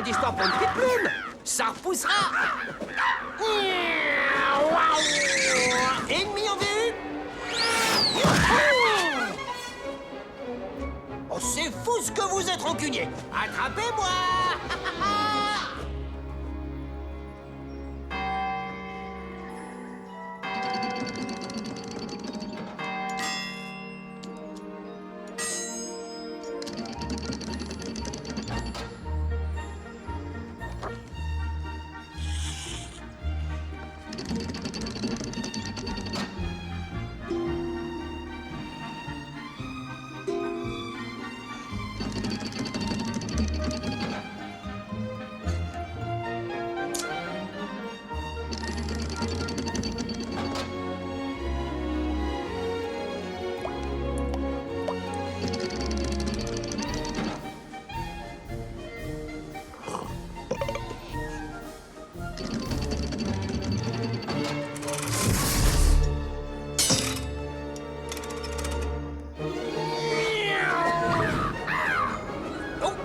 d'histoire pour une petite plume. Ça repoussera. Ennemi en vue. Oh, c'est fou ce que vous êtes rancunier. Attrapez-moi.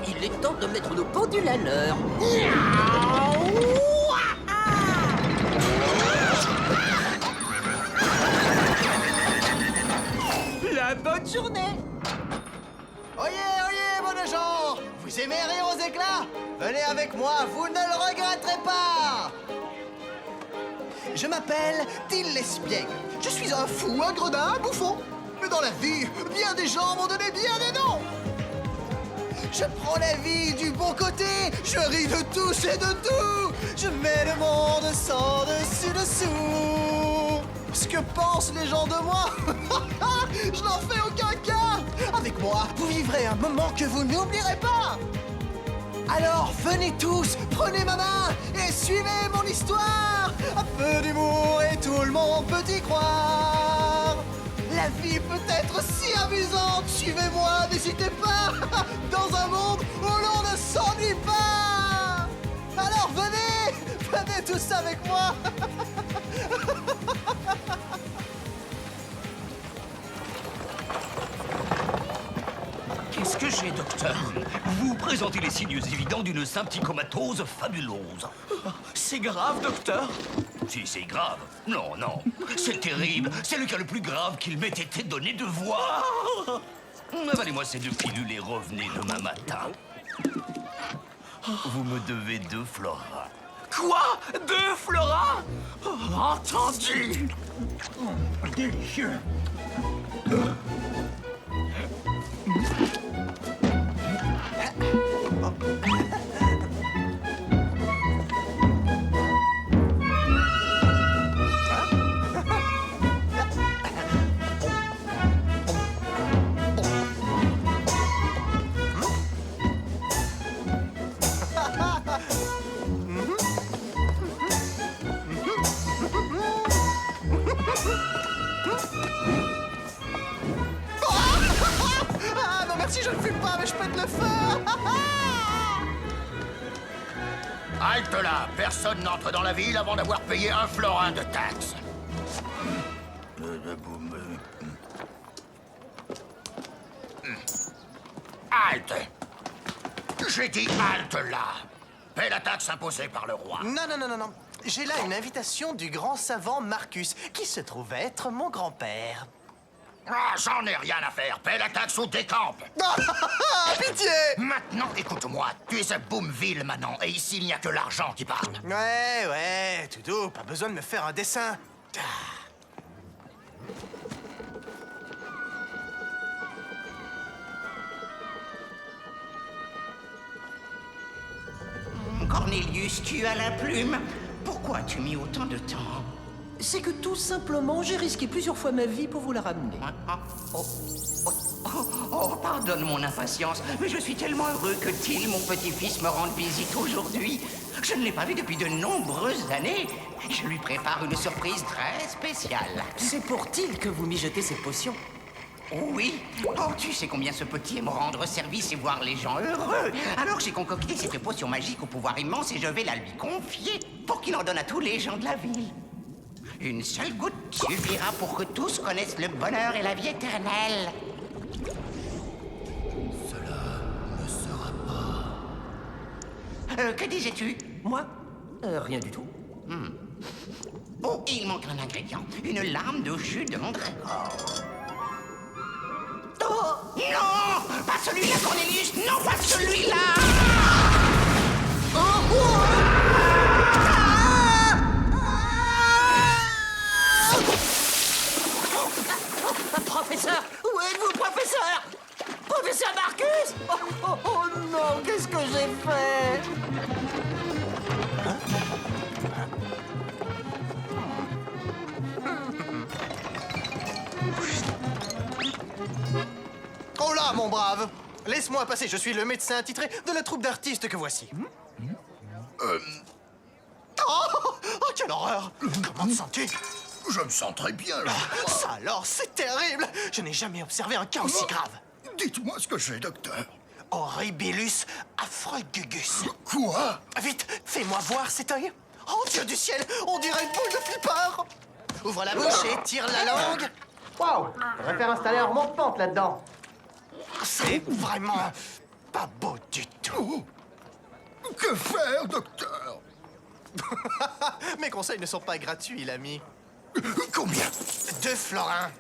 Il est temps de mettre nos pendules à l'heure. La bonne journée. Oyez, oyez, bonnes gens! Vous aimez rire aux éclats? Venez avec moi, vous ne le regretterez pas! Je m'appelle Till l'Espiègle. Je suis un fou, un gredin, un bouffon. Mais dans la vie, bien des gens m'ont donné bien des noms. Je prends la vie du bon côté, je ris de tous et de tout. Je mets le monde sans dessus-dessous. Ce que pensent les gens de moi, je n'en fais aucun cas. Avec moi, vous vivrez un moment que vous n'oublierez pas. Alors venez tous, prenez ma main et suivez mon histoire. Un peu d'humour et tout le monde peut y croire. La vie peut être si amusante, suivez-moi, n'hésitez pas. Dans un monde où l'on ne s'ennuie pas. Alors venez, venez tous avec moi. Qu'est-ce que j'ai, docteur? Vous présentez les signes évidents d'une symptycomatose fabuleuse. C'est grave, docteur? Si c'est grave. Non, non. C'est terrible. C'est le cas le plus grave qu'il m'ait été donné de voir. Avalez-moi ces 2 pilules et revenez demain matin. Vous me devez 2 Flora. Quoi? 2 Flora? Entendu! Délicieux. Ah non merci, je ne fume pas, mais je pète le feu. Halte là! Personne n'entre dans la ville avant d'avoir payé 1 florin de taxes. Halte! J'ai dit halte là! Paie la taxe imposée par le roi. Non, non, non, non, non. J'ai là une invitation du grand savant Marcus, qui se trouve être mon grand-père. Ah, j'en ai rien à faire. Paie la taxe ou décampe. Pitié! Maintenant, écoute-moi. Tu es à Boomville maintenant, et ici, il n'y a que l'argent qui parle. Ouais, ouais, tout doux, pas besoin de me faire un dessin. Cornelius, tu as la plume. Pourquoi as-tu mis autant de temps? C'est que tout simplement, j'ai risqué plusieurs fois ma vie pour vous la ramener. Oh, pardonne mon impatience, mais je suis tellement heureux que Till, mon petit-fils, me rende visite aujourd'hui. Je ne l'ai pas vu depuis de nombreuses années. Je lui prépare une surprise très spéciale. C'est pour Till que vous mijotez cette potion. Oui. Oh, tu sais combien ce petit aime rendre service et voir les gens heureux. Alors j'ai concocté cette potion magique au pouvoir immense et je vais la lui confier pour qu'il en donne à tous les gens de la ville. Une seule goutte suffira pour que tous connaissent le bonheur et la vie éternelle. Que disais-tu? Moi Rien du tout. Oh, il manque un ingrédient. Une lame de jus de mandragore. Oh non! Pas celui-là, Cornelius! Non, pas celui-là! Professeur! Où êtes-vous, professeur? Professeur Marcus! Oh non, qu'est-ce que j'ai fait? Oh là, mon brave! Laisse-moi passer, je suis le médecin attitré de la troupe d'artistes que voici. Oh, quelle horreur! Comment te sens-tu? Je me sens très bien, là. Ça alors, c'est terrible! Je n'ai jamais observé un cas aussi grave. Dites-moi ce que j'ai, docteur. Horribilus affregugus. Quoi? Vite, fais-moi voir cet œil. Oh, Dieu du ciel, on dirait une boule de flipper. Ouvre la bouche et tire la langue. Waouh, faudrait faire installer un remonte-pente là-dedans. C'est vraiment pas beau du tout. Que faire, docteur? Mes conseils ne sont pas gratuits, l'ami. Combien? 2 florins.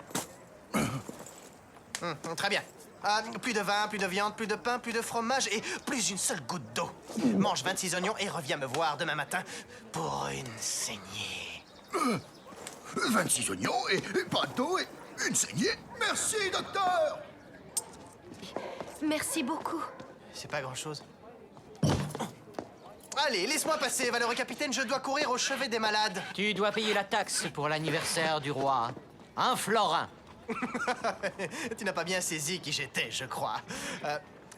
Très bien. Plus de vin, plus de viande, plus de pain, plus de fromage et plus une seule goutte d'eau. Mange 26 oignons et reviens me voir demain matin pour une saignée. 26 oignons et pas d'eau et une saignée. Merci, docteur. Merci beaucoup. C'est pas grand-chose. Allez, laisse-moi passer, valeureux capitaine, je dois courir au chevet des malades. Tu dois payer la taxe pour l'anniversaire du roi. Un florin. Tu n'as pas bien saisi qui j'étais, je crois.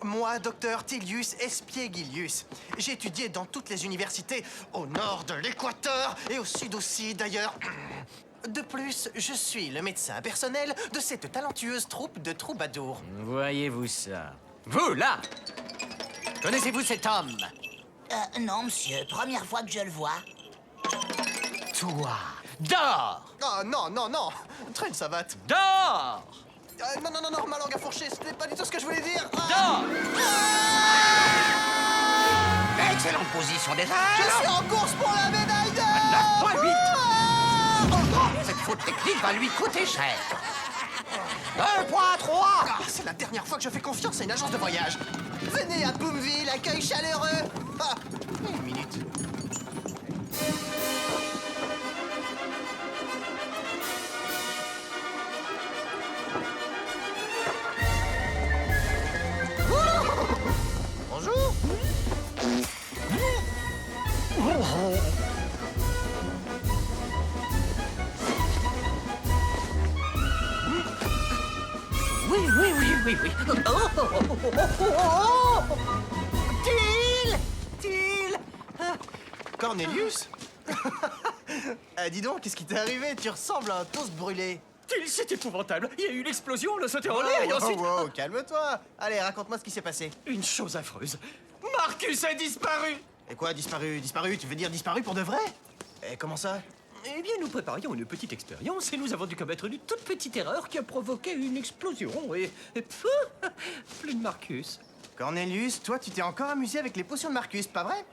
Moi, docteur Tilius Espiegilius. J'ai étudié dans toutes les universités, au nord de l'Équateur et au sud aussi, d'ailleurs. De plus, je suis le médecin personnel de cette talentueuse troupe de troubadours. Voyez-vous ça? Vous, là! Connaissez-vous cet homme? Non, monsieur. Première fois que je le vois. Toi! Dors! Oh non, non, non! Traîne savate. Dors! Non, non, non, non, ma langue a fourché, ce n'est pas du tout ce que je voulais dire. Dors! Excellente position des Je suis ailes. en course pour la médaille d'or! 9.8. Ah Cette faute technique va lui coûter cher. 2.3. Ah, c'est la dernière fois que je fais confiance à une agence de voyage. Venez à Boomville, accueil chaleureux. Ah, une minute. Bonjour. Oui, oui, oui, oui, oui. Till! Till! Cornelius? Dis donc, qu'est-ce qui t'est arrivé? Tu ressembles à un toast brûlé. C'est épouvantable. Il y a eu une explosion, on a sauté en l'air et ensuite... Wow, calme-toi. Allez, raconte-moi ce qui s'est passé. Une chose affreuse. Marcus a disparu. Et quoi, disparu? Disparu? Tu veux dire disparu pour de vrai? Et comment ça? Eh bien, nous préparions une petite expérience et nous avons dû commettre une toute petite erreur qui a provoqué une explosion et plus de Marcus. Cornelius, toi, tu t'es encore amusé avec les potions de Marcus, pas vrai?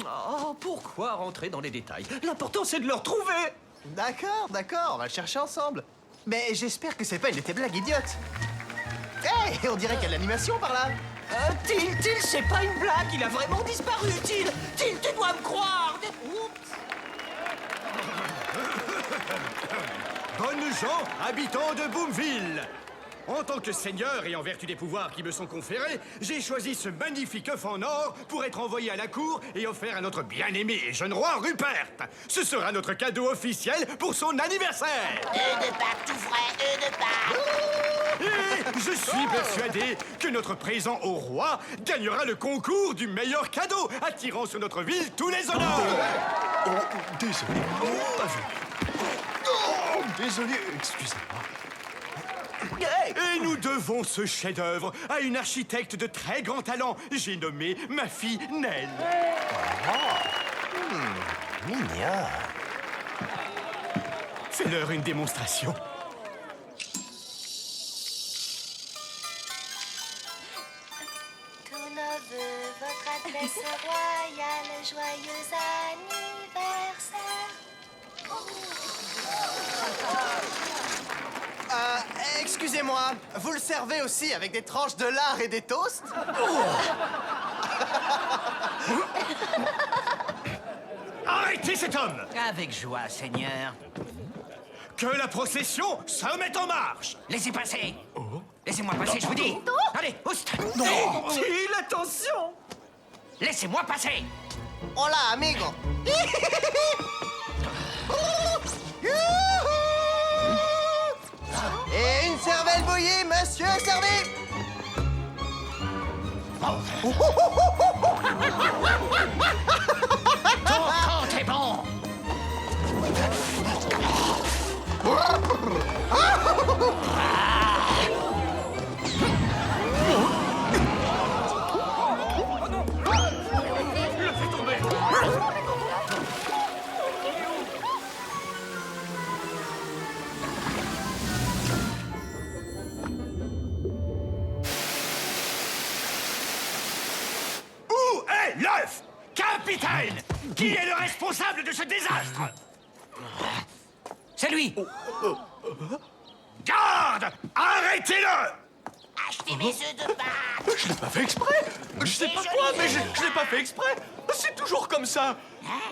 Oh, pourquoi rentrer dans les détails? L'important, c'est de le retrouver. D'accord, d'accord, on va le chercher ensemble. Mais j'espère que c'est pas une de tes blagues idiotes. Hé, on dirait qu'il y a de l'animation par là. Till, c'est pas une blague, il a vraiment disparu, Till, tu dois me croire. Oups. Bonnes gens, habitants de Boomville. En tant que seigneur et en vertu des pouvoirs qui me sont conférés, j'ai choisi ce magnifique œuf en or pour être envoyé à la cour et offert à notre bien-aimé et jeune roi Rupert. Ce sera notre cadeau officiel pour son anniversaire. De Pâques tout frais, de Pâques. Et je suis persuadé que notre présent au roi gagnera le concours du meilleur cadeau, attirant sur notre ville tous les honneurs. Désolé. Désolé, excusez-moi. Et nous devons ce chef-d'œuvre à une architecte de très grand talent. J'ai nommé ma fille Nell. Mignon. Fais-leur une démonstration. Tout neveu, votre Altesse royale. Excusez-moi, vous le servez aussi avec des tranches de lard et des toasts? Arrêtez cet homme! Avec joie, Seigneur. Que la procession se mette en marche! Laissez passer. Laissez-moi passer, je vous dis. Allez, oust. Till, attention! Laissez-moi passer. Hola, amigo! Et une cervelle bouillie, monsieur est servi! Ton compte est bon. Où est l'œuf? Capitaine! Qui est le responsable de ce désastre? C'est lui. Garde! Arrêtez-le! Achetez mes œufs de Pâques. Je l'ai pas fait exprès. Je sais pas quoi, mais je l'ai pas fait exprès. C'est toujours comme ça.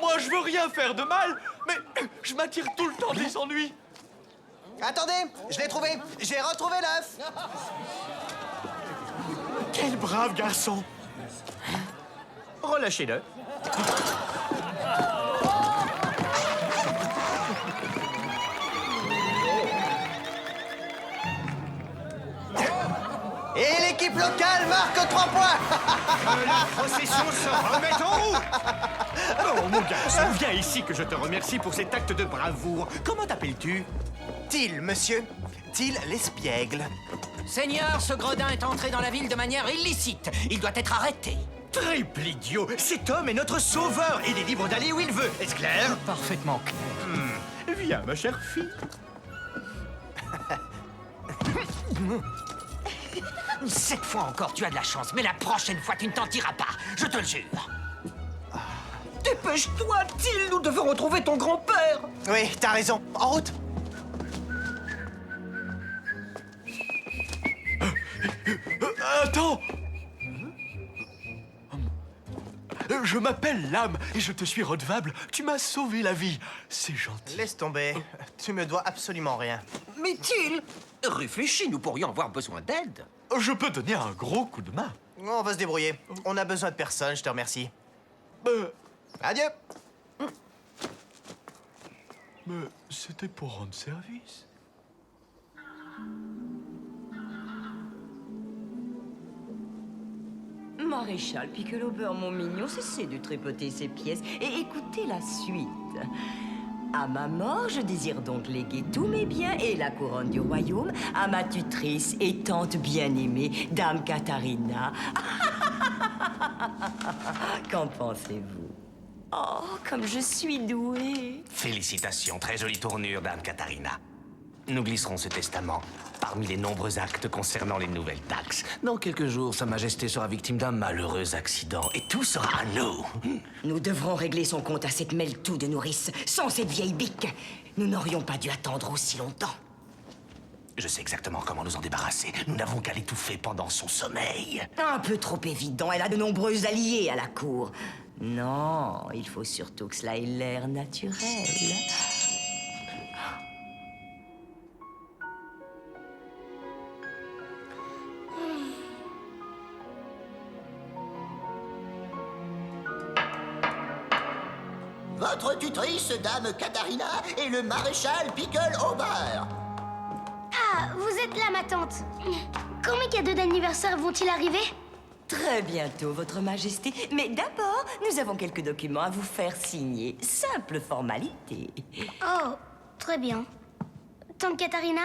Moi, je veux rien faire de mal, mais je m'attire tout le temps des ennuis. Attendez, je l'ai trouvé! J'ai retrouvé l'œuf! Quel brave garçon! Relâchez-le. Et l'équipe locale marque 3 points! Que la procession se remette en route! Oh, mon garçon, viens ici que je te remercie pour cet acte de bravoure. Comment t'appelles-tu? Till, monsieur. Till l'espiègle. Seigneur, ce gredin est entré dans la ville de manière illicite. Il doit être arrêté. Triple idiot! Cet homme est notre sauveur! Il est libre d'aller où il veut, est-ce clair? Parfaitement clair. Viens, ma chère fille. Cette fois encore, tu as de la chance, mais la prochaine fois, tu ne t'en tireras pas. Je te le jure. Dépêche-toi, Till, nous devons retrouver ton grand-père. Oui, t'as raison. En route! Attends. Je m'appelle Lame et je te suis redevable. Tu m'as sauvé la vie. C'est gentil. Laisse tomber. Tu me dois absolument rien. Mais Till, réfléchis, nous pourrions avoir besoin d'aide. Je peux donner un gros coup de main. On va se débrouiller. On a besoin de personne, je te remercie. Adieu! Mais c'était pour rendre service. Maréchal Pickelauber, mon mignon, cessez de tripoter ces pièces et écoutez la suite. À ma mort, je désire donc léguer tous mes biens et la couronne du royaume à ma tutrice et tante bien-aimée, Dame Katharina. Qu'en pensez-vous? Oh, comme je suis douée! Félicitations, très jolie tournure, Dame Katharina. Nous glisserons ce testament parmi les nombreux actes concernant les nouvelles taxes. Dans quelques jours, Sa Majesté sera victime d'un malheureux accident et tout sera à nous. Nous devrons régler son compte à cette mêle-tout de nourrice. Sans cette vieille bique, nous n'aurions pas dû attendre aussi longtemps. Je sais exactement comment nous en débarrasser. Nous n'avons qu'à l'étouffer pendant son sommeil. Un peu trop évident, elle a de nombreux alliés à la cour. Non, il faut surtout que cela ait l'air naturel. Votre tutrice, Dame Katharina, et le maréchal Pickelauber. Ah, vous êtes là, ma tante. Quand mes cadeaux d'anniversaire vont-ils arriver? Très bientôt, Votre Majesté. Mais d'abord, nous avons quelques documents à vous faire signer. Simple formalité. Oh, très bien. Tante Katharina,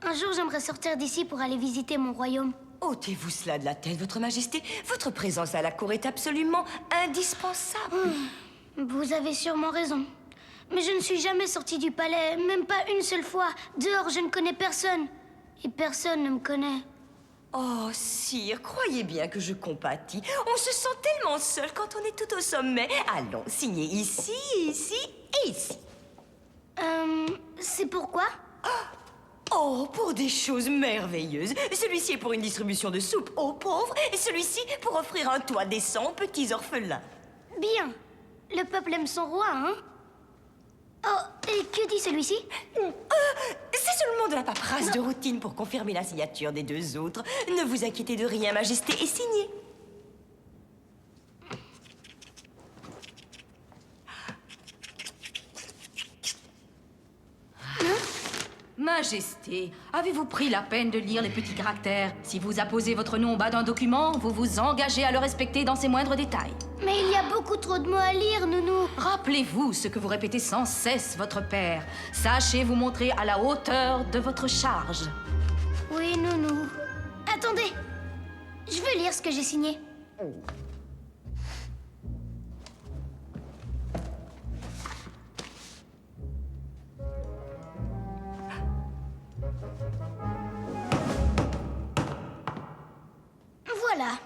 un jour j'aimerais sortir d'ici pour aller visiter mon royaume. Ôtez-vous cela de la tête, Votre Majesté. Votre présence à la cour est absolument indispensable. Vous avez sûrement raison. Mais je ne suis jamais sortie du palais, même pas une seule fois. Dehors, je ne connais personne. Et personne ne me connaît. Oh, sire, croyez bien que je compatis. On se sent tellement seul quand on est tout au sommet. Allons, signez ici, ici et ici. C'est pourquoi? Oh, pour des choses merveilleuses. Celui-ci est pour une distribution de soupe aux pauvres et celui-ci pour offrir un toit décent aux petits orphelins. Bien. Le peuple aime son roi, hein? Oh, et que dit celui-ci? C'est seulement de la paperasse de routine pour confirmer la signature des deux autres. Ne vous inquiétez de rien, Majesté, est signé. Majesté, avez-vous pris la peine de lire les petits caractères? Si vous apposez votre nom au bas d'un document, vous vous engagez à le respecter dans ses moindres détails. Mais il y a beaucoup trop de mots à lire, Nounou. Rappelez-vous ce que vous répétez sans cesse, votre père. Sachez vous montrer à la hauteur de votre charge. Oui, Nounou. Attendez. Je veux lire ce que j'ai signé. Voilà.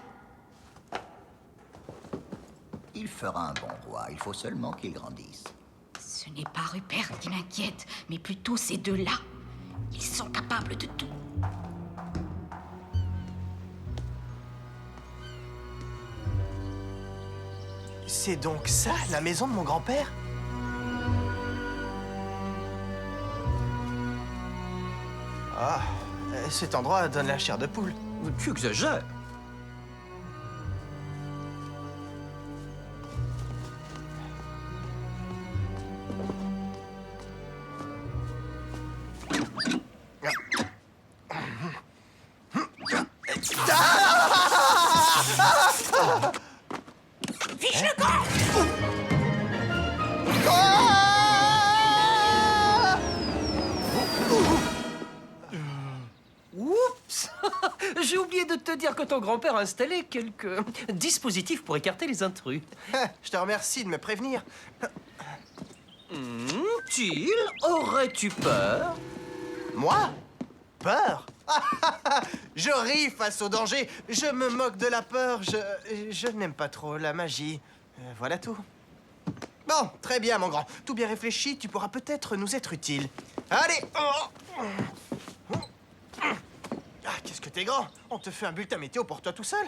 Il fera un bon roi, il faut seulement qu'il grandisse. Ce n'est pas Rupert qui m'inquiète, mais plutôt ces deux-là. Ils sont capables de tout. C'est donc ça, la maison de mon grand-père? Ah, cet endroit donne la chair de poule. Tu exagères. Fiche le camp! Oups. J'ai oublié de te dire que ton grand-père a installé quelques dispositifs pour écarter les intrus. Je te remercie de me prévenir. Till, aurais-tu peur? Moi? Peur? Je ris face au danger. Je me moque de la peur. Je n'aime pas trop la magie. Voilà tout. Bon, très bien, mon grand. Tout bien réfléchi, tu pourras peut-être nous être utile. Allez! Ah, qu'est-ce que t'es grand! On te fait un bulletin météo pour toi tout seul?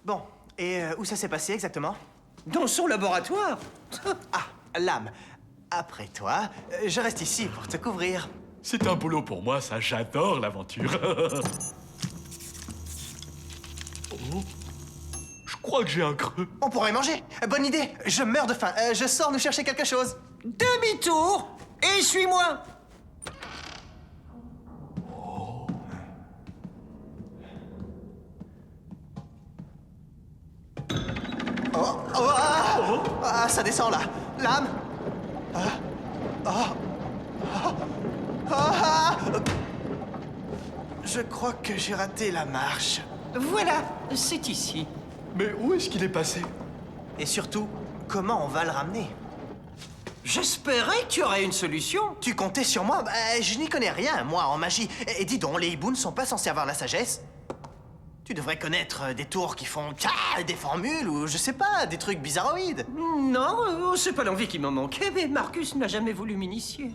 Bon, et où ça s'est passé exactement? Dans son laboratoire. Ah, l'âme. Après toi, je reste ici pour te couvrir. C'est un boulot pour moi, ça, j'adore l'aventure. Oh, je crois que j'ai un creux. On pourrait manger. Bonne idée. Je meurs de faim. Je sors nous chercher quelque chose. Demi-tour et suis-moi. Ah, ça descend là. L'âme. Je crois que j'ai raté la marche. Voilà, c'est ici. Mais où est-ce qu'il est passé? Et surtout, comment on va le ramener? J'espérais que tu aurais une solution. Tu comptais sur moi? Je n'y connais rien, moi, en magie. Et dis donc, les hiboux ne sont pas censés avoir la sagesse? Tu devrais connaître des tours qui font des formules ou, je sais pas, des trucs bizarroïdes. Non, c'est pas l'envie qui m'en manquait, mais Marcus n'a jamais voulu m'initier.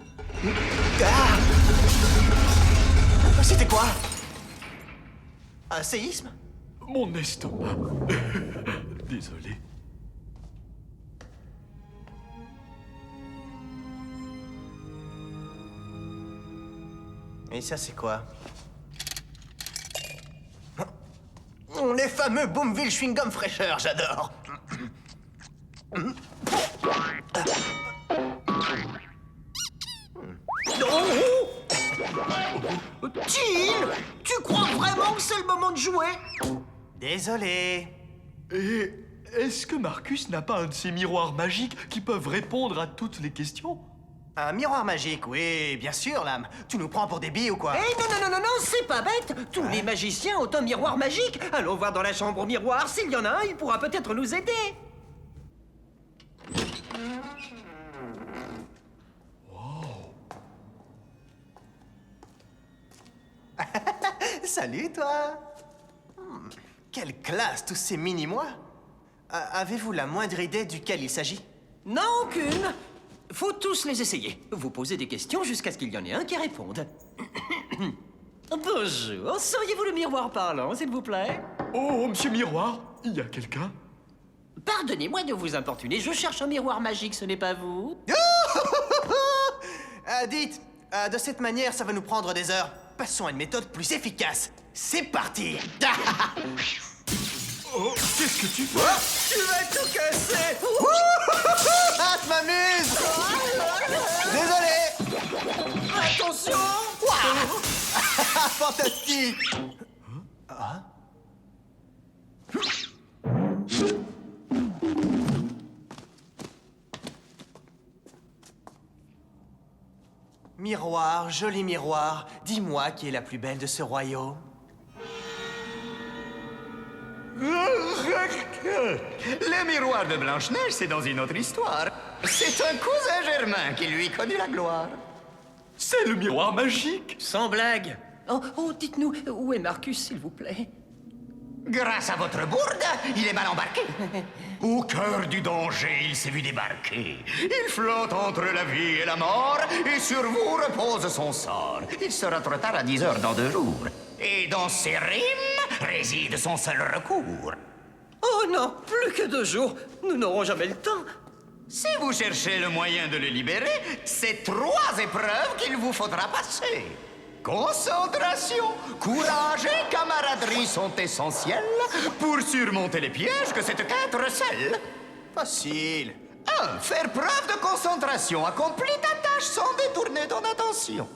C'était quoi? Un séisme? Mon estomac. Désolé. Et ça, c'est quoi? Les fameux Boomville chewing-gum fraîcheur, j'adore. Till, tu crois vraiment que c'est le moment de jouer? Désolé. Et est-ce que Marcus n'a pas un de ces miroirs magiques qui peuvent répondre à toutes les questions? Un miroir magique, oui, bien sûr, l'âme. Tu nous prends pour des billes ou quoi? Eh non, c'est pas bête. Tous les magiciens ont un miroir magique. Allons voir dans la chambre au miroir. S'il y en a un, il pourra peut-être nous aider. Salut, toi. Quelle classe, tous ces mini-mois. Avez-vous la moindre idée duquel il s'agit? Non, aucune. Faut tous les essayer. Vous posez des questions jusqu'à ce qu'il y en ait un qui réponde. Bonjour, seriez-vous le miroir parlant, s'il vous plaît? Oh, monsieur Miroir, il y a quelqu'un? Pardonnez-moi de vous importuner, je cherche un miroir magique, ce n'est pas vous? Dites, de cette manière, ça va nous prendre des heures. Passons à une méthode plus efficace. C'est parti. Oh, qu'est-ce que tu fais? Tu vas tout casser. Ah, je m'amuse. Désolé. Attention! Fantastique. Miroir, joli miroir, dis-moi qui est la plus belle de ce royaume. Le miroir de Blanche-Neige, c'est dans une autre histoire. C'est un cousin germain qui lui connut la gloire. C'est le miroir magique! Sans blague. Oh, dites-nous, où est Marcus, s'il vous plaît? Grâce à votre bourde, il est mal embarqué. Au cœur du danger, il s'est vu débarquer. Il flotte entre la vie et la mort, et sur vous repose son sort. Il sera trop tard à 10 heures dans 2 jours. Et dans ses rimes réside son seul recours. Oh non, plus que 2 jours. Nous n'aurons jamais le temps. Si vous cherchez le moyen de le libérer, c'est 3 épreuves qu'il vous faudra passer. Concentration, courage et camaraderie sont essentiels pour surmonter les pièges que cette quête recèle. Facile. 1. Faire preuve de concentration. Accomplis ta tâche sans détourner ton attention.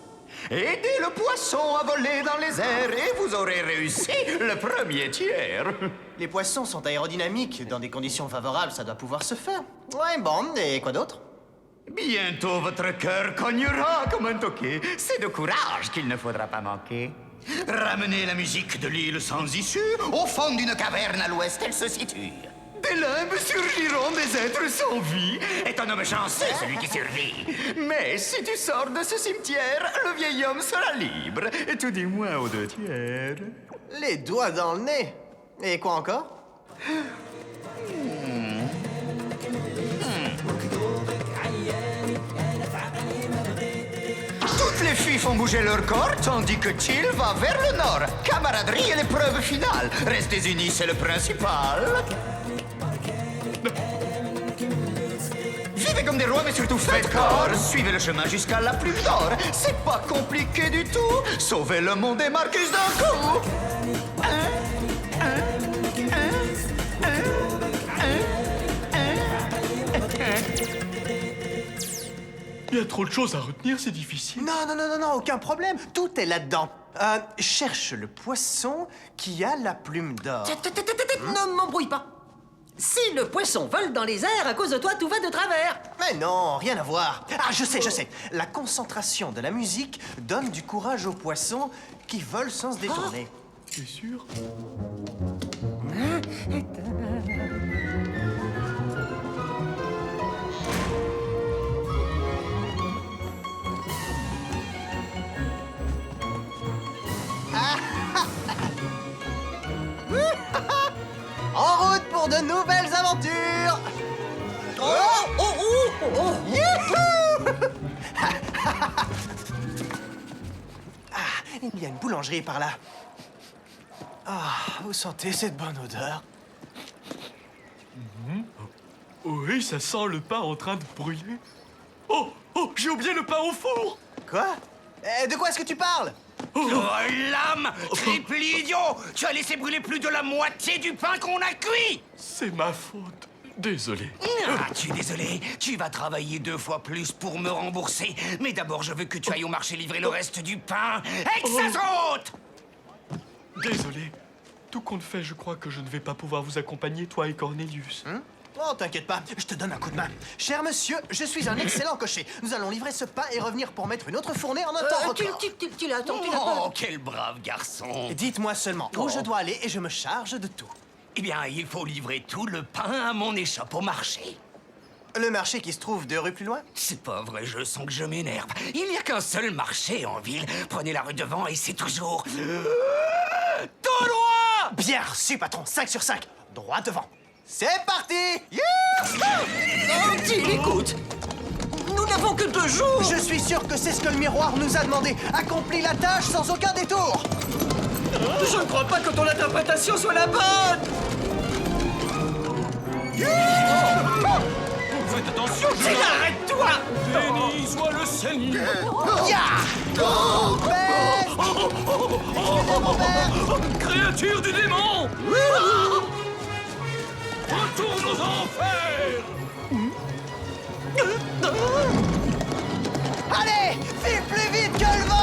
Aidez le poisson à voler dans les airs et vous aurez réussi le premier tiers. Les poissons sont aérodynamiques. Dans des conditions favorables, ça doit pouvoir se faire. Ouais, bon, et quoi d'autre? Bientôt, votre cœur cognera comme un toquet. C'est de courage qu'il ne faudra pas manquer. Ramenez la musique de l'île sans issue. Au fond d'une caverne à l'ouest, elle se situe. Des limbes surgiront des êtres sans vie. Est un homme chanceux, celui qui survit. Mais si tu sors de ce cimetière, le vieil homme sera libre. Et tout du moins aux 2 tiers. Les doigts dans le nez. Et quoi encore? Toutes les filles font bouger leur corps, tandis que Till va vers le nord. Camaraderie est l'épreuve finale. Restez unis, c'est le principal. Vivez comme des rois, mais surtout faites corps. Suivez le chemin jusqu'à la plume d'or. C'est pas compliqué du tout. Sauvez le monde et Marcus d'un coup. Il y a trop de choses à retenir, c'est difficile. Non, aucun problème. Tout est là-dedans. Cherche le poisson qui a la plume d'or. Ne m'embrouille pas. Si le poisson vole dans les airs, à cause de toi, tout va de travers. Mais non, rien à voir. Ah, je sais. La concentration de la musique donne du courage aux poissons qui volent sans se détourner. T'es sûr? En route pour de nouvelles aventures. Youhou! Il y a une boulangerie par là. Ah, vous sentez cette bonne odeur? Oui, ça sent le pain en train de brûler. Oh, j'ai oublié le pain au four. Quoi? De quoi est-ce que tu parles? Oh, l'âme! Triple idiot! Tu as laissé brûler plus de la moitié du pain qu'on a cuit! C'est ma faute. Désolé. Ah, tu es désolé. Tu vas travailler 2 fois plus pour me rembourser. Mais d'abord, je veux que tu ailles au marché livrer le reste du pain. Et que ça saute! Désolé. Tout compte fait, je crois que je ne vais pas pouvoir vous accompagner, toi et Cornelius. Oh, t'inquiète pas, je te donne un coup de main. Cher monsieur, je suis un excellent cocher. Nous allons livrer ce pain et revenir pour mettre une autre fournée en un temps record. Tu l'attends, tu Oh, quel brave garçon! Dites-moi seulement où je dois aller et je me charge de tout. Eh bien, il faut livrer tout le pain à mon échoppe au marché. Le marché qui se trouve 2 rues plus loin? C'est pas vrai, je sens que je m'énerve. Il n'y a qu'un seul marché en ville. Prenez la rue devant et c'est toujours... tout droit! Bien reçu, patron. 5 sur 5. Droit devant. C'est parti! Écoute, nous n'avons que 2 jours. Je suis sûr que c'est ce que le miroir nous a demandé. Accomplis la tâche sans aucun détour. Je ne crois pas que ton interprétation soit la bonne. Faites attention, arrête-toi. Béni soit le Seigneur. Créature du démon. Retourne aux enfers. Allez, file plus vite que le vent.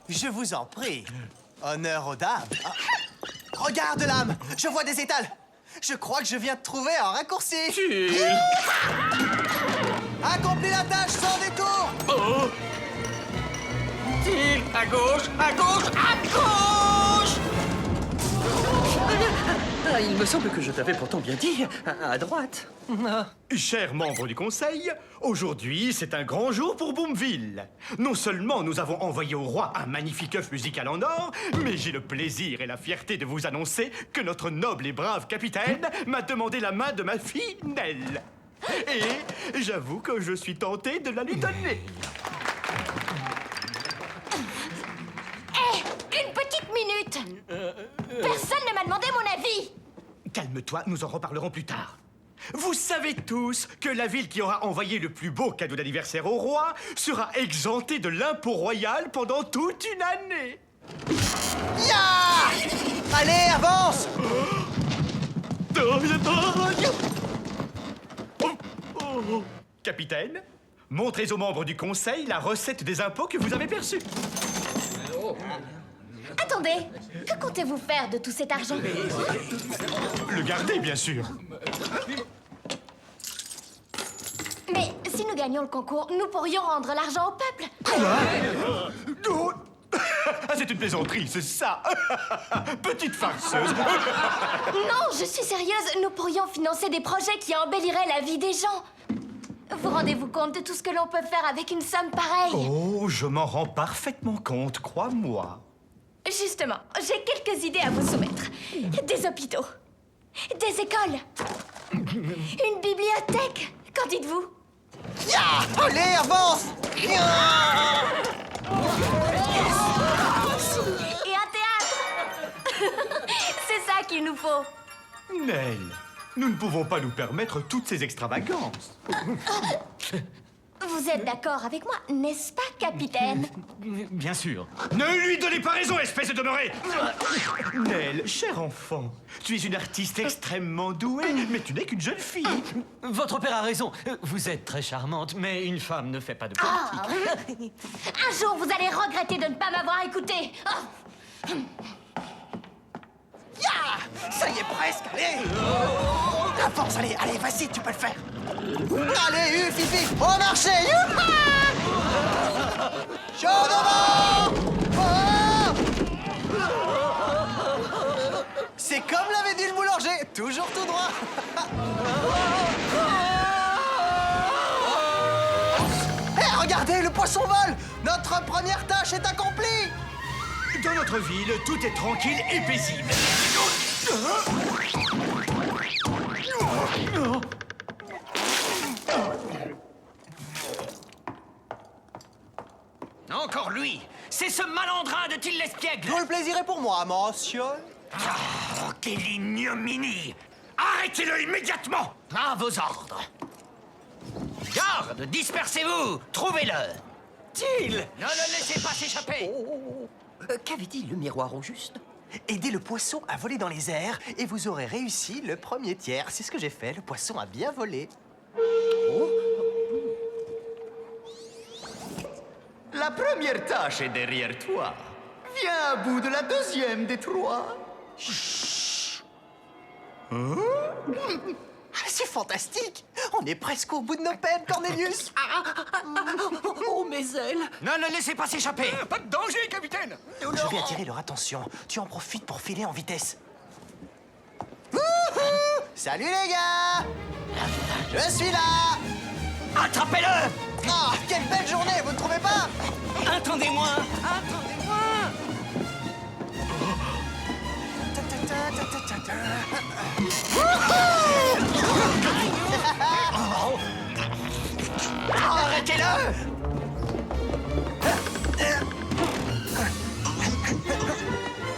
Je vous en prie. Honneur aux dames. Ah. Regarde, l'âme. Je vois des étals. Je crois que je viens de trouver un raccourci. Accomplis la tâche sans détour. Oh. Til, à gauche, à gauche, à gauche. Ah, il me semble que je t'avais pourtant bien dit à droite. Ah. Chers membres du Conseil, aujourd'hui, c'est un grand jour pour Boomville. Non seulement nous avons envoyé au roi un magnifique œuf musical en or, mais j'ai le plaisir et la fierté de vous annoncer que notre noble et brave capitaine m'a demandé la main de ma fille, Nell. Et j'avoue que je suis tenté de la lui donner. Une petite minute. Personne ne m'a demandé mon avis. Calme-toi, nous en reparlerons plus tard. Vous savez tous que la ville qui aura envoyé le plus beau cadeau d'anniversaire au roi sera exemptée de l'impôt royal pendant toute une année. Ya! Allez, avance! Capitaine, montrez aux membres du Conseil la recette des impôts que vous avez perçus. Attendez, que comptez-vous faire de tout cet argent? Le garder, bien sûr. Mais si nous gagnions le concours, nous pourrions rendre l'argent au peuple. Oh. Ah, c'est une plaisanterie, c'est ça. Petite farceuse. Non, je suis sérieuse. Nous pourrions financer des projets qui embelliraient la vie des gens. Vous rendez-vous compte de tout ce que l'on peut faire avec une somme pareille? Oh, je m'en rends parfaitement compte, crois-moi. Justement, j'ai quelques idées à vous soumettre. Des hôpitaux, des écoles, une bibliothèque. Qu'en dites-vous? Ya! Allez, avance! Et un théâtre. C'est ça qu'il nous faut. Nell, nous ne pouvons pas nous permettre toutes ces extravagances. Vous êtes d'accord avec moi, n'est-ce pas, capitaine? Bien sûr. Ne lui donnez pas raison, espèce de demeuré! Nell, cher enfant, tu es une artiste extrêmement douée, mais tu n'es qu'une jeune fille. Votre père a raison. Vous êtes très charmante, mais une femme ne fait pas de politique. Un jour, vous allez regretter de ne pas m'avoir écouté. Oh. Ya! Ça y est presque, allez! Avance, allez, allez, vas-y, tu peux le faire! Allez, Fifi, au marché! Chaud devant! C'est comme l'avait dit le boulanger, toujours tout droit! Hé, regardez, le poisson vole! Notre première tâche est accomplie! Dans notre ville, tout est tranquille et paisible. Encore lui! C'est ce malandrin de Till l'espiègle! Tout le plaisir est pour moi, monsieur. Oh, quelle ignominie! Arrêtez-le immédiatement! À vos ordres! Garde! Dispersez-vous! Trouvez-le! Till! Ne le laissez pas s'échapper! Qu'avait dit le miroir au juste? Aidez le poisson à voler dans les airs et vous aurez réussi le premier tiers. C'est ce que j'ai fait, le poisson a bien volé. La première tâche est derrière toi. Viens à bout de la deuxième des trois. C'est fantastique! On est presque au bout de nos peines, Cornelius! Oh, mes ailes! Ne le laissez pas s'échapper! Pas de danger, capitaine. Je vais attirer leur attention. Tu en profites pour filer en vitesse. Salut les gars! Je suis là! Attrapez-le! Ah, quelle belle journée!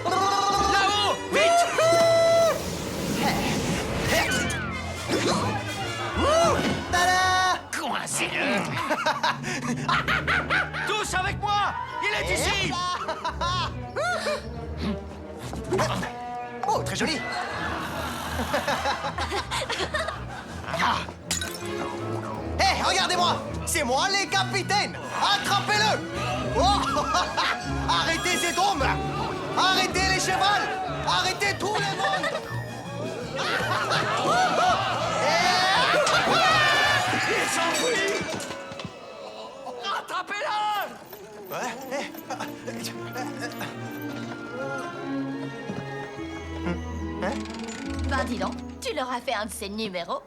Là-haut! Vite! Tada! Coincez-le. Tous avec moi! Il est ici! Oh, très joli. Hé, regardez-moi! C'est moi, les capitaines! Attrapez-le! Oh! Arrêtez ces tombes! Arrêtez les chevals! Arrêtez tout le monde! Il s'enfuit! Rattrapez-le! Ben dis donc, tu leur as fait un de ces numéros.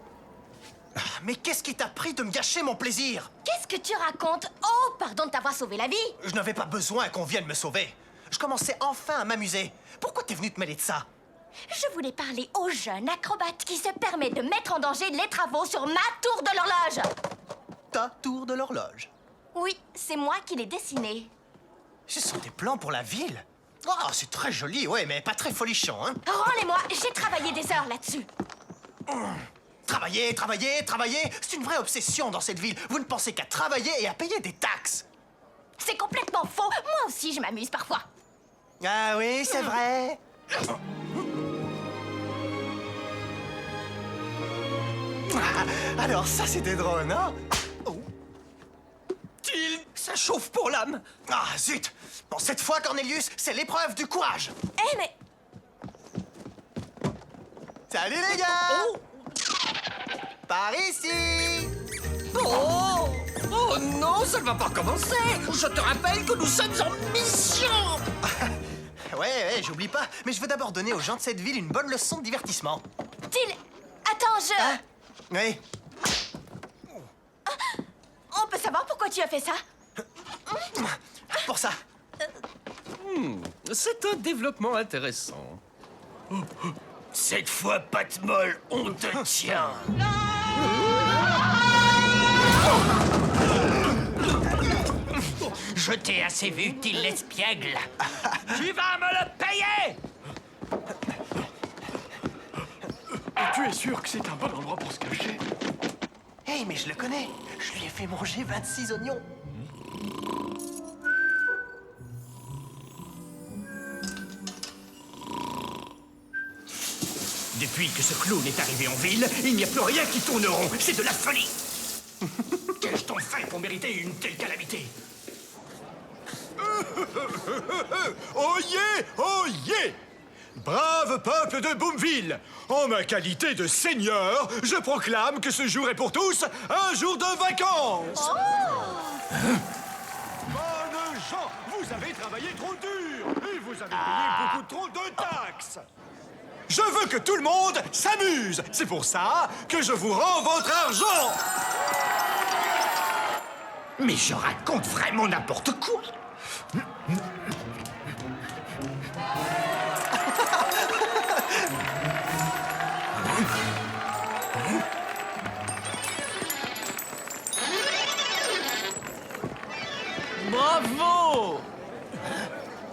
Mais qu'est-ce qui t'a pris de me gâcher mon plaisir? Qu'est-ce que tu racontes? Oh, pardon de t'avoir sauvé la vie. Je n'avais pas besoin qu'on vienne me sauver. Je commençais enfin à m'amuser. Pourquoi t'es venu te mêler de ça? Je voulais parler aux jeunes acrobates qui se permettent de mettre en danger les travaux sur ma tour de l'horloge. Ta tour de l'horloge? Oui, c'est moi qui l'ai dessinée. Ce sont des plans pour la ville. Oh, c'est très joli, ouais, mais pas très folichon, hein? Rends-les-moi, j'ai travaillé des heures là-dessus. Travailler, travailler, travailler, c'est une vraie obsession dans cette ville. Vous ne pensez qu'à travailler et à payer des taxes. C'est complètement faux. Moi aussi, je m'amuse parfois. Ah oui, c'est vrai. Alors ça, c'était drôle, non? Till, ça chauffe pour l'âme. Ah, zut! Bon, cette fois, Cornelius, c'est l'épreuve du courage. Eh, mais... Salut, les gars! Par ici! Oh! Oh non, ça ne va pas commencer. Je te rappelle que nous sommes en mission. Ouais, j'oublie pas. Mais je veux d'abord donner aux gens de cette ville une bonne leçon de divertissement. Till, attends, je... Hein? Oui. On peut savoir pourquoi tu as fait ça? Pour ça. C'est un développement intéressant. Cette fois, patte molle, on te tient. Je t'ai assez vu, Till l'espiègle. Tu vas me le payer! Tu es sûr que c'est un bon endroit pour se cacher? Hey, mais je le connais. Je lui ai fait manger 26 oignons. Depuis que ce clown est arrivé en ville, il n'y a plus rien qui tourne rond. C'est de la folie. Qu'ai-je donc fait pour mériter une telle calamité? Oyez, oyez! Brave peuple de Boomville, en ma qualité de seigneur, je proclame que ce jour est pour tous un jour de vacances. Bonnes gens, vous avez travaillé trop dur et vous avez payé beaucoup trop de taxes. Je veux que tout le monde s'amuse. C'est pour ça que je vous rends votre argent. Mais je raconte vraiment n'importe quoi. Bravo!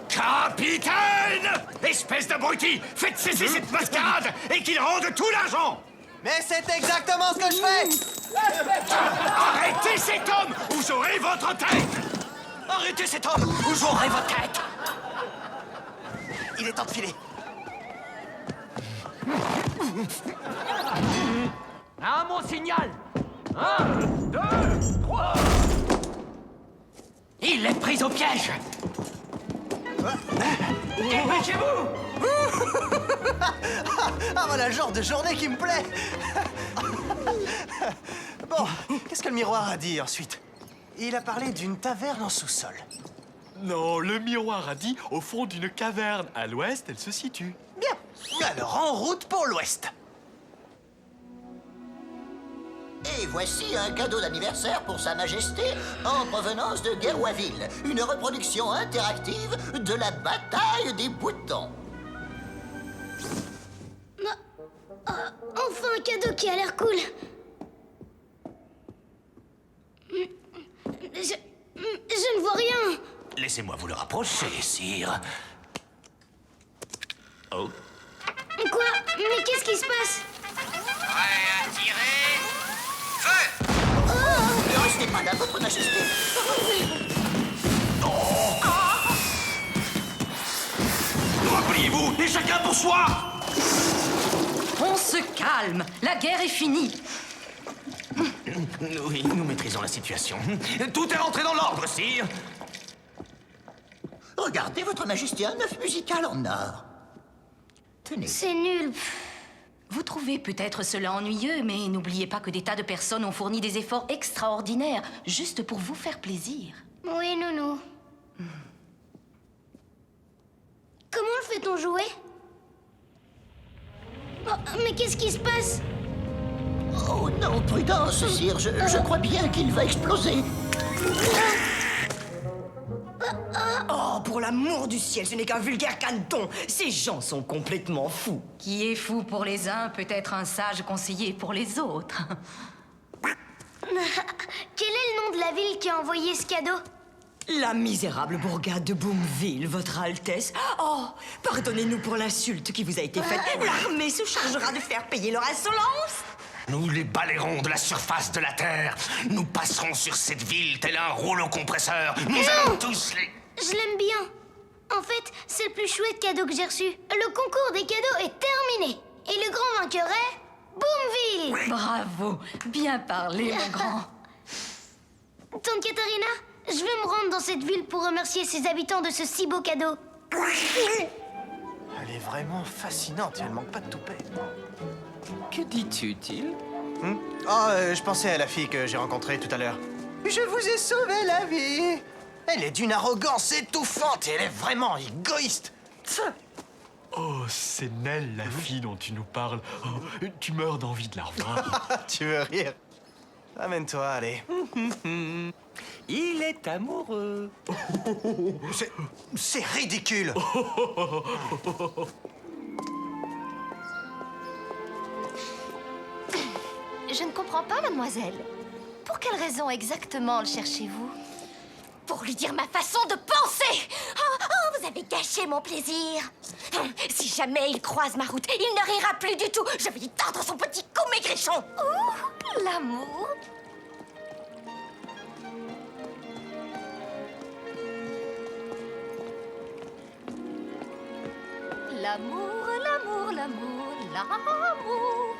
Capitaine! Espèce d'abruti! Faites cesser cette mascarade et qu'il rende tout l'argent! Mais c'est exactement ce que je fais! Arrêtez cet homme ou j'aurai votre tête! Arrêtez cet homme ou j'aurai votre tête! Il est temps de filer. À mon signal! 1, 2, 3! Il est pris au piège. Dépêchez-vous! Ah, voilà le genre de journée qui me plaît. Bon, qu'est-ce que le miroir a dit ensuite? Il a parlé d'une taverne en sous-sol. Non, le miroir a dit au fond d'une caverne. À l'ouest, elle se situe. Bien. Alors, en route pour l'ouest. Et voici un cadeau d'anniversaire pour Sa Majesté en provenance de Guerroisville. Une reproduction interactive de la bataille des boutons. Enfin un cadeau qui a l'air cool. Je ne vois rien. Laissez-moi vous le rapprocher, sire. Oh. Quoi? Mais qu'est-ce qui se passe? Prêt à tirer? Feu! Ne restez pas là, votre majesté. Repliez-vous, et chacun pour soi! On se calme. La guerre est finie. Oui, nous maîtrisons la situation. Tout est rentré dans l'ordre, sire. Regardez, votre majesté, un œuf musical en or. Tenez. C'est nul. Vous trouvez peut-être cela ennuyeux, mais n'oubliez pas que des tas de personnes ont fourni des efforts extraordinaires juste pour vous faire plaisir. Oui, Nounou. Comment le fait-on jouer? Oh, mais qu'est-ce qui se passe? Oh non, prudence, sire, je crois bien qu'il va exploser. Oh, pour l'amour du ciel, ce n'est qu'un vulgaire caneton. Ces gens sont complètement fous. Qui est fou pour les uns peut être un sage conseiller pour les autres. Quel est le nom de la ville qui a envoyé ce cadeau? La misérable bourgade de Boomville, votre Altesse. Oh, pardonnez-nous pour l'insulte qui vous a été faite. L'armée se chargera de faire payer leur insolence. Nous les balayerons de la surface de la Terre. Nous passerons sur cette ville tel un rouleau compresseur. Nous allons tous les... Je l'aime bien. En fait, c'est le plus chouette cadeau que j'ai reçu. Le concours des cadeaux est terminé. Et le grand vainqueur est... Boomville! Bravo, bien parlé, mon grand. Tante Katharina, je vais me rendre dans cette ville pour remercier ses habitants de ce si beau cadeau. Elle est vraiment fascinante et elle manque pas de toupet. Que dis-tu, Till? Je pensais à la fille que j'ai rencontrée tout à l'heure. Je vous ai sauvé la vie. Elle est d'une arrogance étouffante et elle est vraiment égoïste. Oh, c'est Nell, la fille dont tu nous parles. Oh, tu meurs d'envie de la revoir. Tu veux rire? Amène-toi, allez. Il est amoureux. C'est ridicule. Je ne comprends pas, mademoiselle. Pour quelle raison exactement le cherchez-vous? Pour lui dire ma façon de penser. Oh, vous avez gâché mon plaisir. Si jamais il croise ma route, il ne rira plus du tout. Je vais lui tordre son petit cou maigrichon. Ouh, l'amour. L'amour, l'amour, l'amour, l'amour.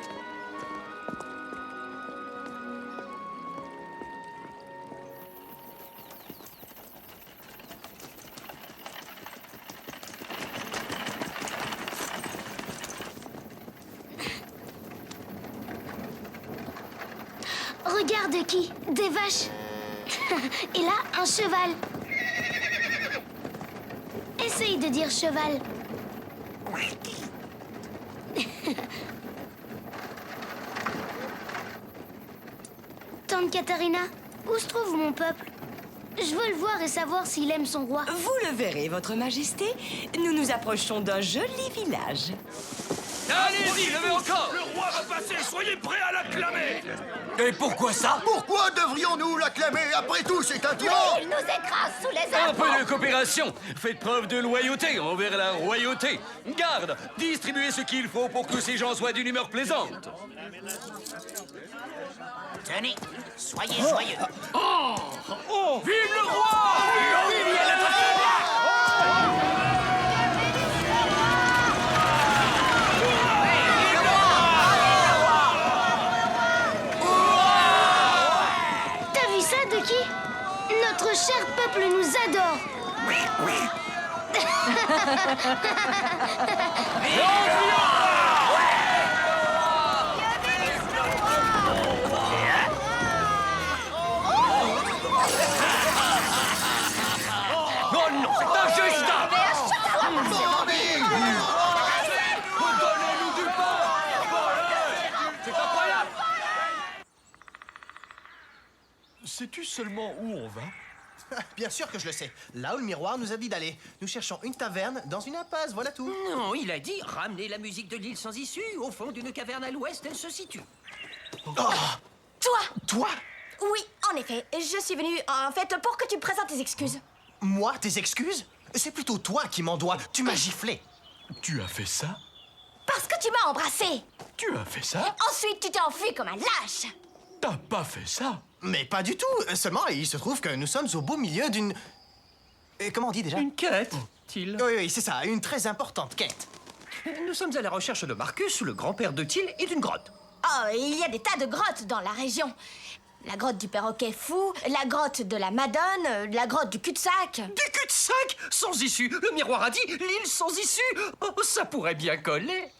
Regarde qui? Des vaches. Et là, un cheval. Essaye de dire cheval. Tante Katharina, où se trouve mon peuple? Je veux le voir et savoir s'il aime son roi. Vous le verrez, votre majesté. Nous nous approchons d'un joli village. Allez-y, levez encore! Le roi va passer, soyez prêts à l'acclamer! Et pourquoi ça? Pourquoi devrions-nous l'acclamer? Après tout, c'est un tyran! Il nous écrase sous les Un impôts. peu de coopération. Faites preuve de loyauté envers la royauté. Garde, distribuez ce qu'il faut pour que ces gens soient d'une humeur plaisante. Tenez, soyez joyeux. Vive le roi! T'as vu ça, Ducky? Notre cher peuple nous adore. Oh non, c'est injuste! Donnez-nous du pain! C'est incroyable! Sais-tu seulement où on va? Bien sûr que je le sais. Là où le miroir nous a dit d'aller. Nous cherchons une taverne dans une impasse, voilà tout. Non, il a dit ramener la musique de l'île sans issue. Au fond d'une caverne à l'ouest, elle se situe. Oh. Toi, Toi? Oui, en effet. Je suis venue, en fait, pour que tu me présentes tes excuses. Moi, tes excuses? C'est plutôt toi qui m'en dois. Tu m'as giflé. Tu as fait ça? Parce que tu m'as embrassé. Tu as fait ça? Ensuite, tu t'es enfui comme un lâche. T'as pas fait ça? Mais pas du tout. Seulement, il se trouve que nous sommes au beau milieu d'une... Comment on dit déjà? Une quête, Till. Oui, c'est ça. Une très importante quête. Nous sommes à la recherche de Marcus, le grand-père de Till, et d'une grotte. Oh, il y a des tas de grottes dans la région. La grotte du perroquet fou, la grotte de la Madone, la grotte du cul-de-sac. Du cul-de-sac? Sans issue. Le miroir a dit l'île sans issue. Oh, ça pourrait bien coller.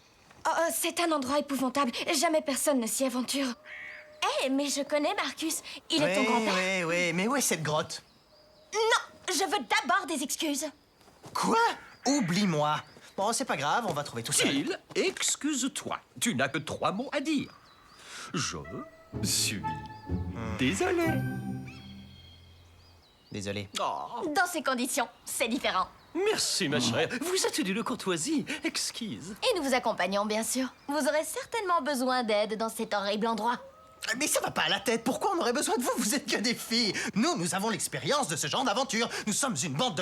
Oh, c'est un endroit épouvantable. Jamais personne ne s'y aventure. Eh, mais je connais Marcus. Il est ton grand-père. Oui, mais où est cette grotte? Non, je veux d'abord des excuses. Quoi? Oublie-moi. Bon, c'est pas grave, on va trouver tout ça. Till, excuse-toi. Tu n'as que 3 mots à dire. Je suis désolé. Désolé. Oh. Dans ces conditions, c'est différent. Merci, ma chère. Vous êtes d'une courtoisie exquise. Et nous vous accompagnons, bien sûr. Vous aurez certainement besoin d'aide dans cet horrible endroit. Mais ça va pas à la tête. Pourquoi on aurait besoin de vous? Vous êtes que des filles. Nous avons l'expérience de ce genre d'aventure. Nous sommes une bande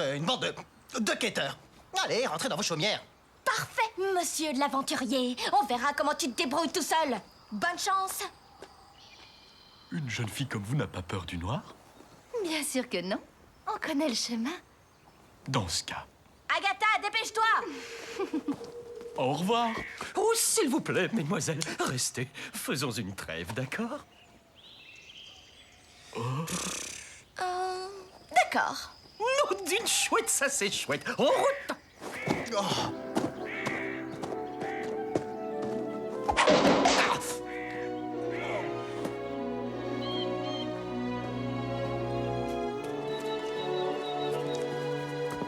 de quêteurs. Allez, rentrez dans vos chaumières. Parfait, monsieur l'aventurier. On verra comment tu te débrouilles tout seul. Bonne chance. Une jeune fille comme vous n'a pas peur du noir? Bien sûr que non. On connaît le chemin. Dans ce cas, Agatha, dépêche-toi. au revoir. Oh, s'il vous plaît, mesdemoiselles, restez. Faisons une trêve, d'accord? D'accord. Non, d'une chouette, ça c'est chouette. En route! Oh.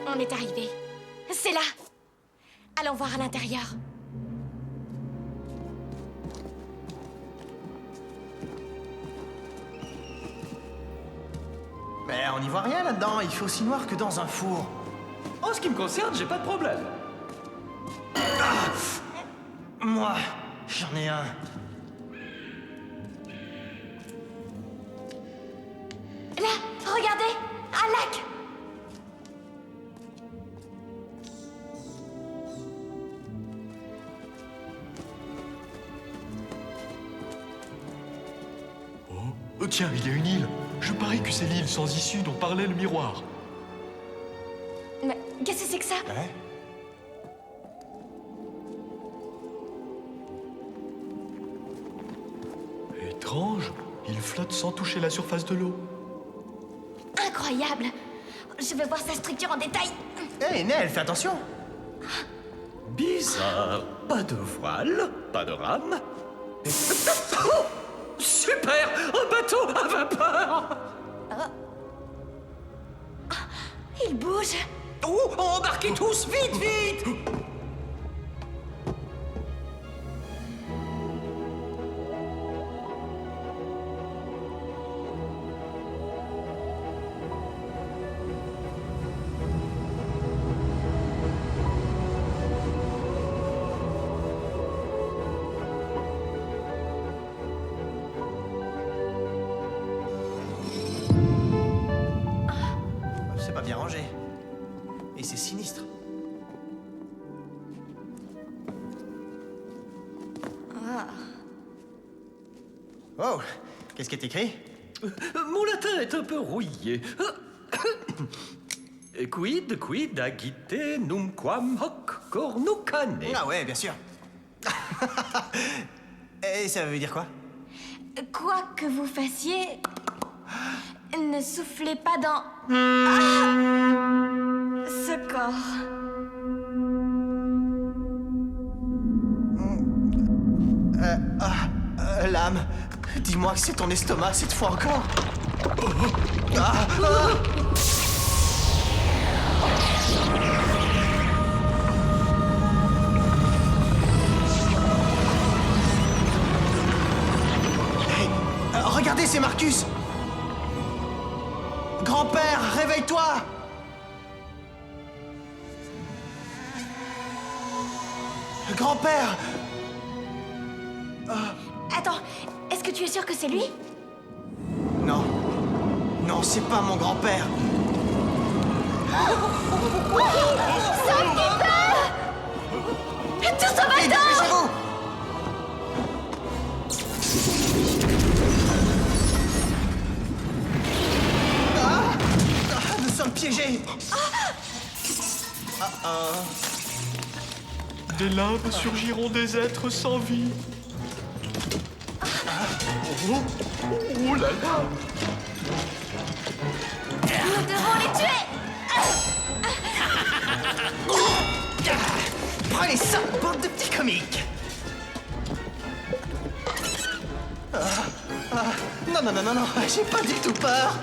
On est arrivé. C'est là. Allons voir à l'intérieur. Mais on n'y voit rien là-dedans. Il fait aussi noir que dans un four. En ce qui me concerne, j'ai pas de problème. Moi, j'en ai un. Là, regardez, un lac. Oh, tiens, il y a une île. Je parie que c'est l'île sans issue dont parlait le miroir. Mais qu'est-ce que c'est que ça? Étrange, il flotte sans toucher la surface de l'eau. Incroyable. Je veux voir sa structure en détail. Hé, Nell, fais attention. Bizarre. Pas de voile, pas de rame. Oh, super! Un bateau à vapeur! Il bouge. Oh, embarquez tous, vite, vite! C'est pas bien rangé. Et c'est sinistre. Oh, qu'est-ce qui est écrit? Mon latin est un peu rouillé. Quid agite numquam hoc cornucane. Ah ouais, bien sûr. Et ça veut dire quoi? Quoi que vous fassiez, ne soufflez pas dans ce corps. L'âme, dis-moi que c'est ton estomac cette fois encore. Hey, regardez, c'est Marcus. Grand-père, réveille-toi. Grand-père. Attends, est-ce que tu es sûr que c'est lui? Non. Non, c'est pas mon grand-père. Tout ça va Vite, dépêchez-vous! Nous sommes piégés. Des lames surgiront des êtres sans vie. Oh là là! Nous devons les tuer. Prenez ça, bande de petits comiques. Non, non, non, non, non, j'ai pas du tout peur.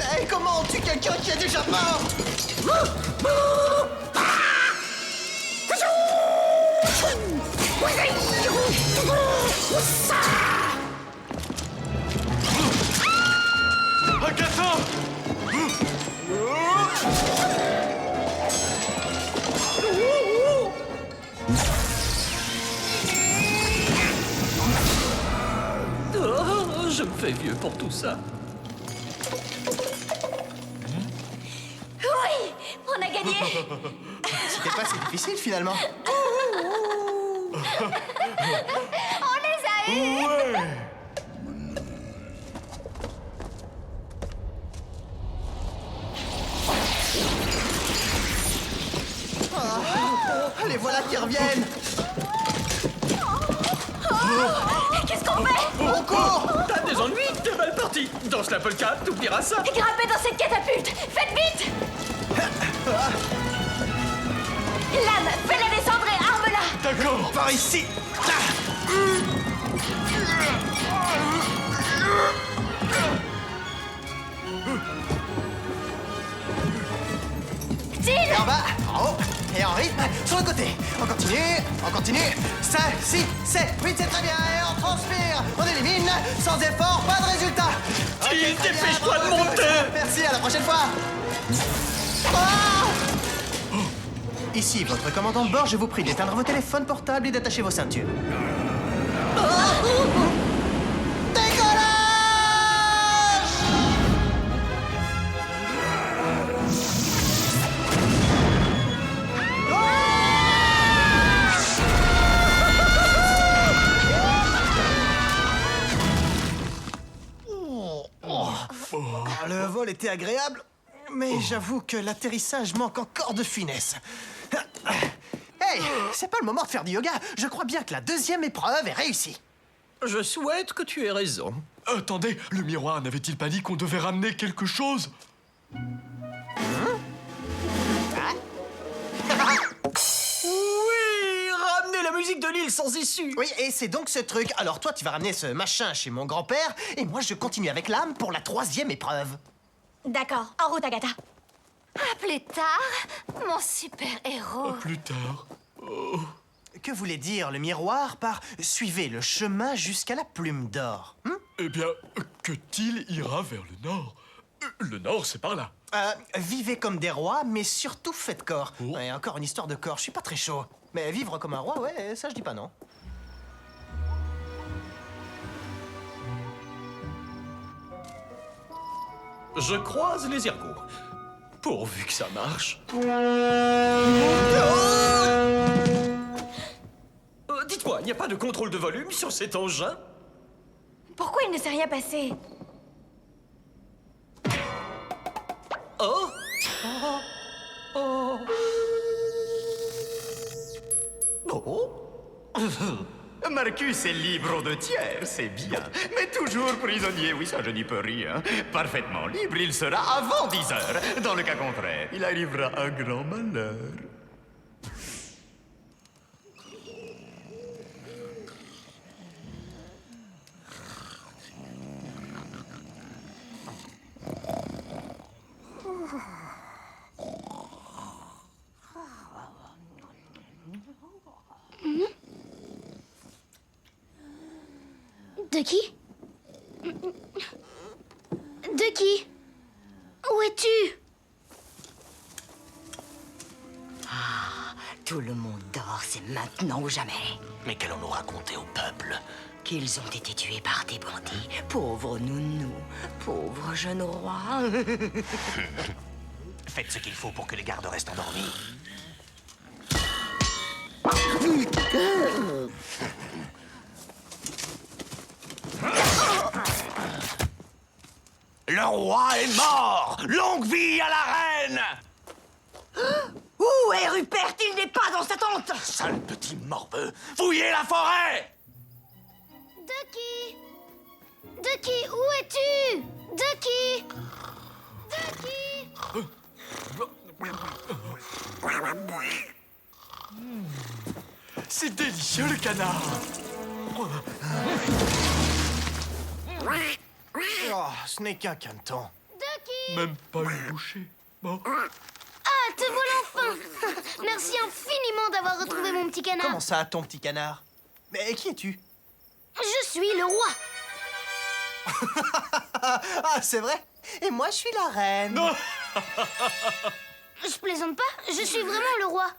Hey, comment on tue quelqu'un qui est déjà mort? Agatha! Oh, je me fais vieux pour tout ça. Oui, on a gagné. C'était pas si difficile finalement. On les a eus. Ouais! Les voilà qui reviennent. Qu'est-ce qu'on fait? On court. T'as des ennuis? T'es mal parti. Danse la polka, t'oublieras ça. Grimpez dans cette catapulte. Faites vite. Lame, fais-la descendre et arme-la. D'accord! Par ici. Tire. Et en bas, en haut, et en rythme, sur le côté. On continue. 5, 6, 7, 8, c'est très bien. Et on transpire, on élimine. Sans effort, pas de résultat. Tire, Ok, très bien, dépêche-toi de bravo. monter. Merci, à la prochaine fois. Ah! Ici, votre commandant de bord, je vous prie d'éteindre vos téléphones portables et d'attacher vos ceintures. Décollage! Le vol était agréable, mais j'avoue que l'atterrissage manque encore de finesse. Hey, c'est pas le moment de faire du yoga. Je crois bien que la deuxième épreuve est réussie. Je souhaite que tu aies raison. Attendez, le miroir n'avait-il pas dit qu'on devait ramener quelque chose? Oui, ramener la musique de l'île sans issue. Oui, et c'est donc ce truc. Alors toi, tu vas ramener ce machin chez mon grand-père, et moi, je continue avec l'âme pour la troisième épreuve. D'accord, en route, Agatha. À plus tard, mon super-héros. Plus tard. Que voulait dire le miroir par « suivez le chemin jusqu'à la plume d'or » Eh bien, que Till ira vers le nord. Le nord, c'est par là. Vivez comme des rois, mais surtout faites corps. Oh. Ouais, encore une histoire de corps, je suis pas très chaud. Mais vivre comme un roi, ouais, ça je dis pas non. Je croise les ergots. Pourvu que ça marche. Dites-moi, il n'y a pas de contrôle de volume sur cet engin? Pourquoi il ne s'est rien passé? Oh! Marcus est libre de tiers, c'est bien. Mais toujours prisonnier, oui, ça je n'y peux rien. Parfaitement libre, il sera avant 10 heures. Dans le cas contraire, il arrivera un grand malheur. De qui? De qui? Où es-tu? Tout le monde dort, c'est maintenant ou jamais. Mais qu'allons-nous raconter au peuple? qu'ils ont été tués par des bandits. Pauvre nounou, pauvre jeune roi. Faites ce qu'il faut pour que les gardes restent endormis. Le roi est mort! Longue vie à la reine! Où est Rupert? Il n'est pas dans sa tente! Sale petit morveux! Fouillez la forêt! Ducky! Ducky, où es-tu? Ducky! Ducky! C'est délicieux, le canard. Oh, ce n'est qu'un caneton. Ducky! Même pas une bouchée. Bon. Ah, te voilà enfin! Merci infiniment d'avoir retrouvé mon petit canard. Comment ça, ton petit canard? Mais qui es-tu? Je suis le roi. Ah, c'est vrai? Et moi, je suis la reine. Non. Je plaisante pas, je suis vraiment le roi.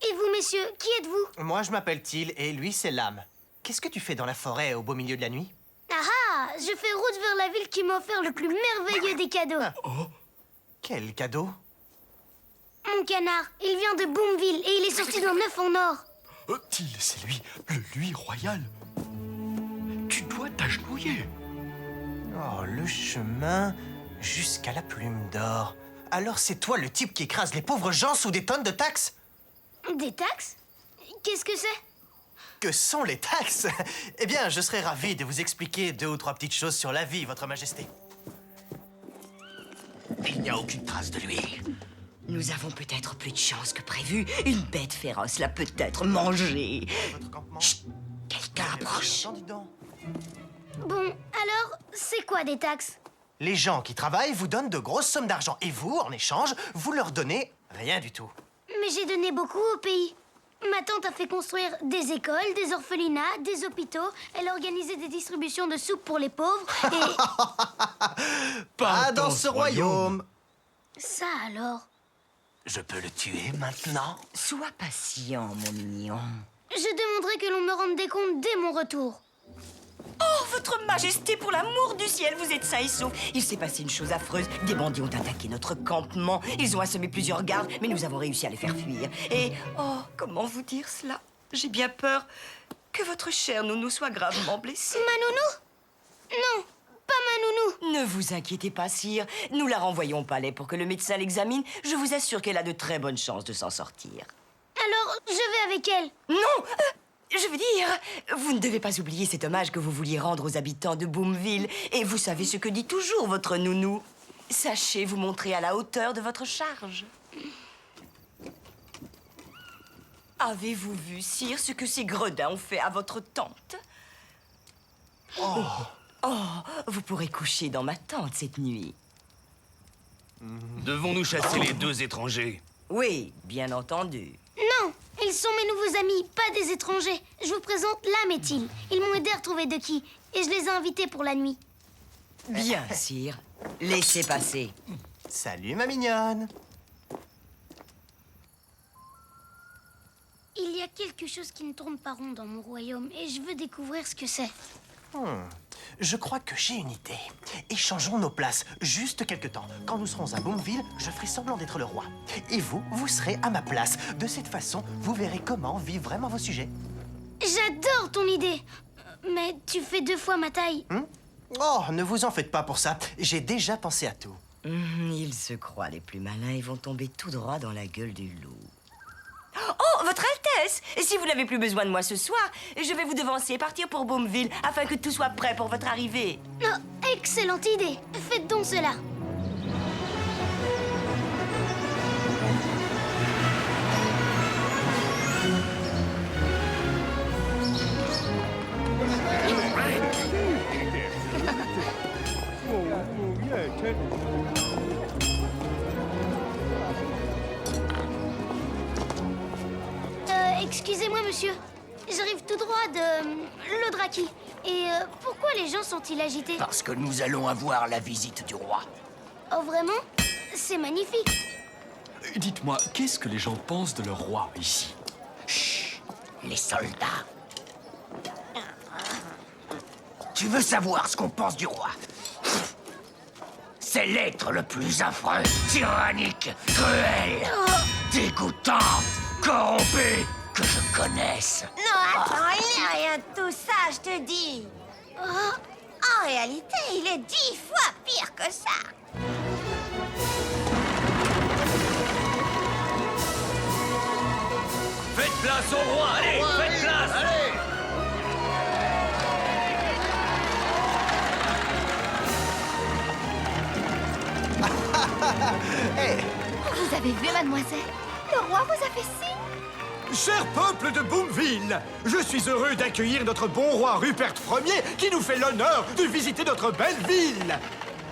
Et vous, messieurs, qui êtes-vous? Moi, je m'appelle Till et lui, c'est Lame. Qu'est-ce que tu fais dans la forêt au beau milieu de la nuit? Ah ah, je fais route vers la ville qui m'a offert le plus merveilleux des cadeaux. Quel cadeau? Mon canard, il vient de Boomville et il est sorti d'un œuf en or. Till, c'est lui, le lui royal. Tu dois t'agenouiller. Oh, le chemin jusqu'à la plume d'or. Alors c'est toi le type qui écrase les pauvres gens sous des tonnes de taxes? Des taxes? Qu'est-ce que c'est? Que sont les taxes? Eh bien, je serais ravi de vous expliquer 2 ou 3 petites choses sur la vie, Votre Majesté. Il n'y a aucune trace de lui. Nous avons peut-être plus de chance que prévu. Une bête féroce l'a peut-être mangé. Votre campement? Chut! Quelqu'un approche. Attends, dis donc. Bon, alors, c'est quoi des taxes? Les gens qui travaillent vous donnent de grosses sommes d'argent et vous, en échange, vous leur donnez rien du tout. Mais j'ai donné beaucoup au pays. Ma tante a fait construire des écoles, des orphelinats, des hôpitaux. Elle a organisé des distributions de soupe pour les pauvres. Et Pas dans ce royaume. ça alors? Je peux le tuer maintenant? Sois patient, mon mignon. Je demanderai que l'on me rende des comptes dès mon retour. Oh, votre majesté, pour l'amour du ciel, vous êtes sains et saufs. Il s'est passé une chose affreuse. Des bandits ont attaqué notre campement. Ils ont assommé plusieurs gardes, mais nous avons réussi à les faire fuir. Et, oh, comment vous dire cela? J'ai bien peur que votre chère nounou soit gravement blessée. Ma nounou? Non, pas ma nounou. Ne vous inquiétez pas, sire. Nous la renvoyons au palais pour que le médecin l'examine. Je vous assure qu'elle a de très bonnes chances de s'en sortir. Alors, je vais avec elle. Non! Je veux dire, vous ne devez pas oublier cet hommage que vous vouliez rendre aux habitants de Boomville. Et vous savez ce que dit toujours votre nounou. Sachez vous montrer à la hauteur de votre charge. Avez-vous vu, sire, ce que ces gredins ont fait à votre tante? Oh, vous pourrez coucher dans ma tente cette nuit. Devons-nous chasser les 2 étrangers? Oui, bien entendu. Non, ils sont mes nouveaux amis, pas des étrangers. Je vous présente Lame et Till. Ils m'ont aidé à retrouver Ducky et je les ai invités pour la nuit. Bien, sire. Laissez passer. Salut, ma mignonne. Il y a quelque chose qui ne tourne pas rond dans mon royaume et je veux découvrir ce que c'est. Je crois que j'ai une idée. Échangeons nos places, juste quelque temps. Quand nous serons à Boomville, je ferai semblant d'être le roi. Et vous, vous serez à ma place. De cette façon, vous verrez comment vivent vraiment vos sujets. J'adore ton idée. Mais tu fais 2 fois ma taille. Oh, ne vous en faites pas pour ça. J'ai déjà pensé à tout. Ils se croient les plus malins et vont tomber tout droit dans la gueule du loup. Oh, Votre Altesse! Si vous n'avez plus besoin de moi ce soir, je vais vous devancer et partir pour Boomville afin que tout soit prêt pour votre arrivée. Oh, excellente idée. Faites donc cela. Excusez-moi, monsieur. J'arrive tout droit de Lodraki. Et pourquoi les gens sont-ils agités? Parce que nous allons avoir la visite du roi. Oh, vraiment? C'est magnifique. Dites-moi, qu'est-ce que les gens pensent de leur roi ici? Chut! Les soldats. Tu veux savoir ce qu'on pense du roi? C'est l'être le plus affreux, tyrannique, cruel, dégoûtant, corrompu que je connaisse. Non, attends, il n'y a rien de tout ça, je te dis. En réalité, il est 10 fois pire que ça. Faites place au roi, allez, faites place. Allez! Hey, Vous avez vu, mademoiselle? Le roi vous a fait signe. Cher peuple de Boomville, je suis heureux d'accueillir notre bon roi Rupert Ier qui nous fait l'honneur de visiter notre belle ville.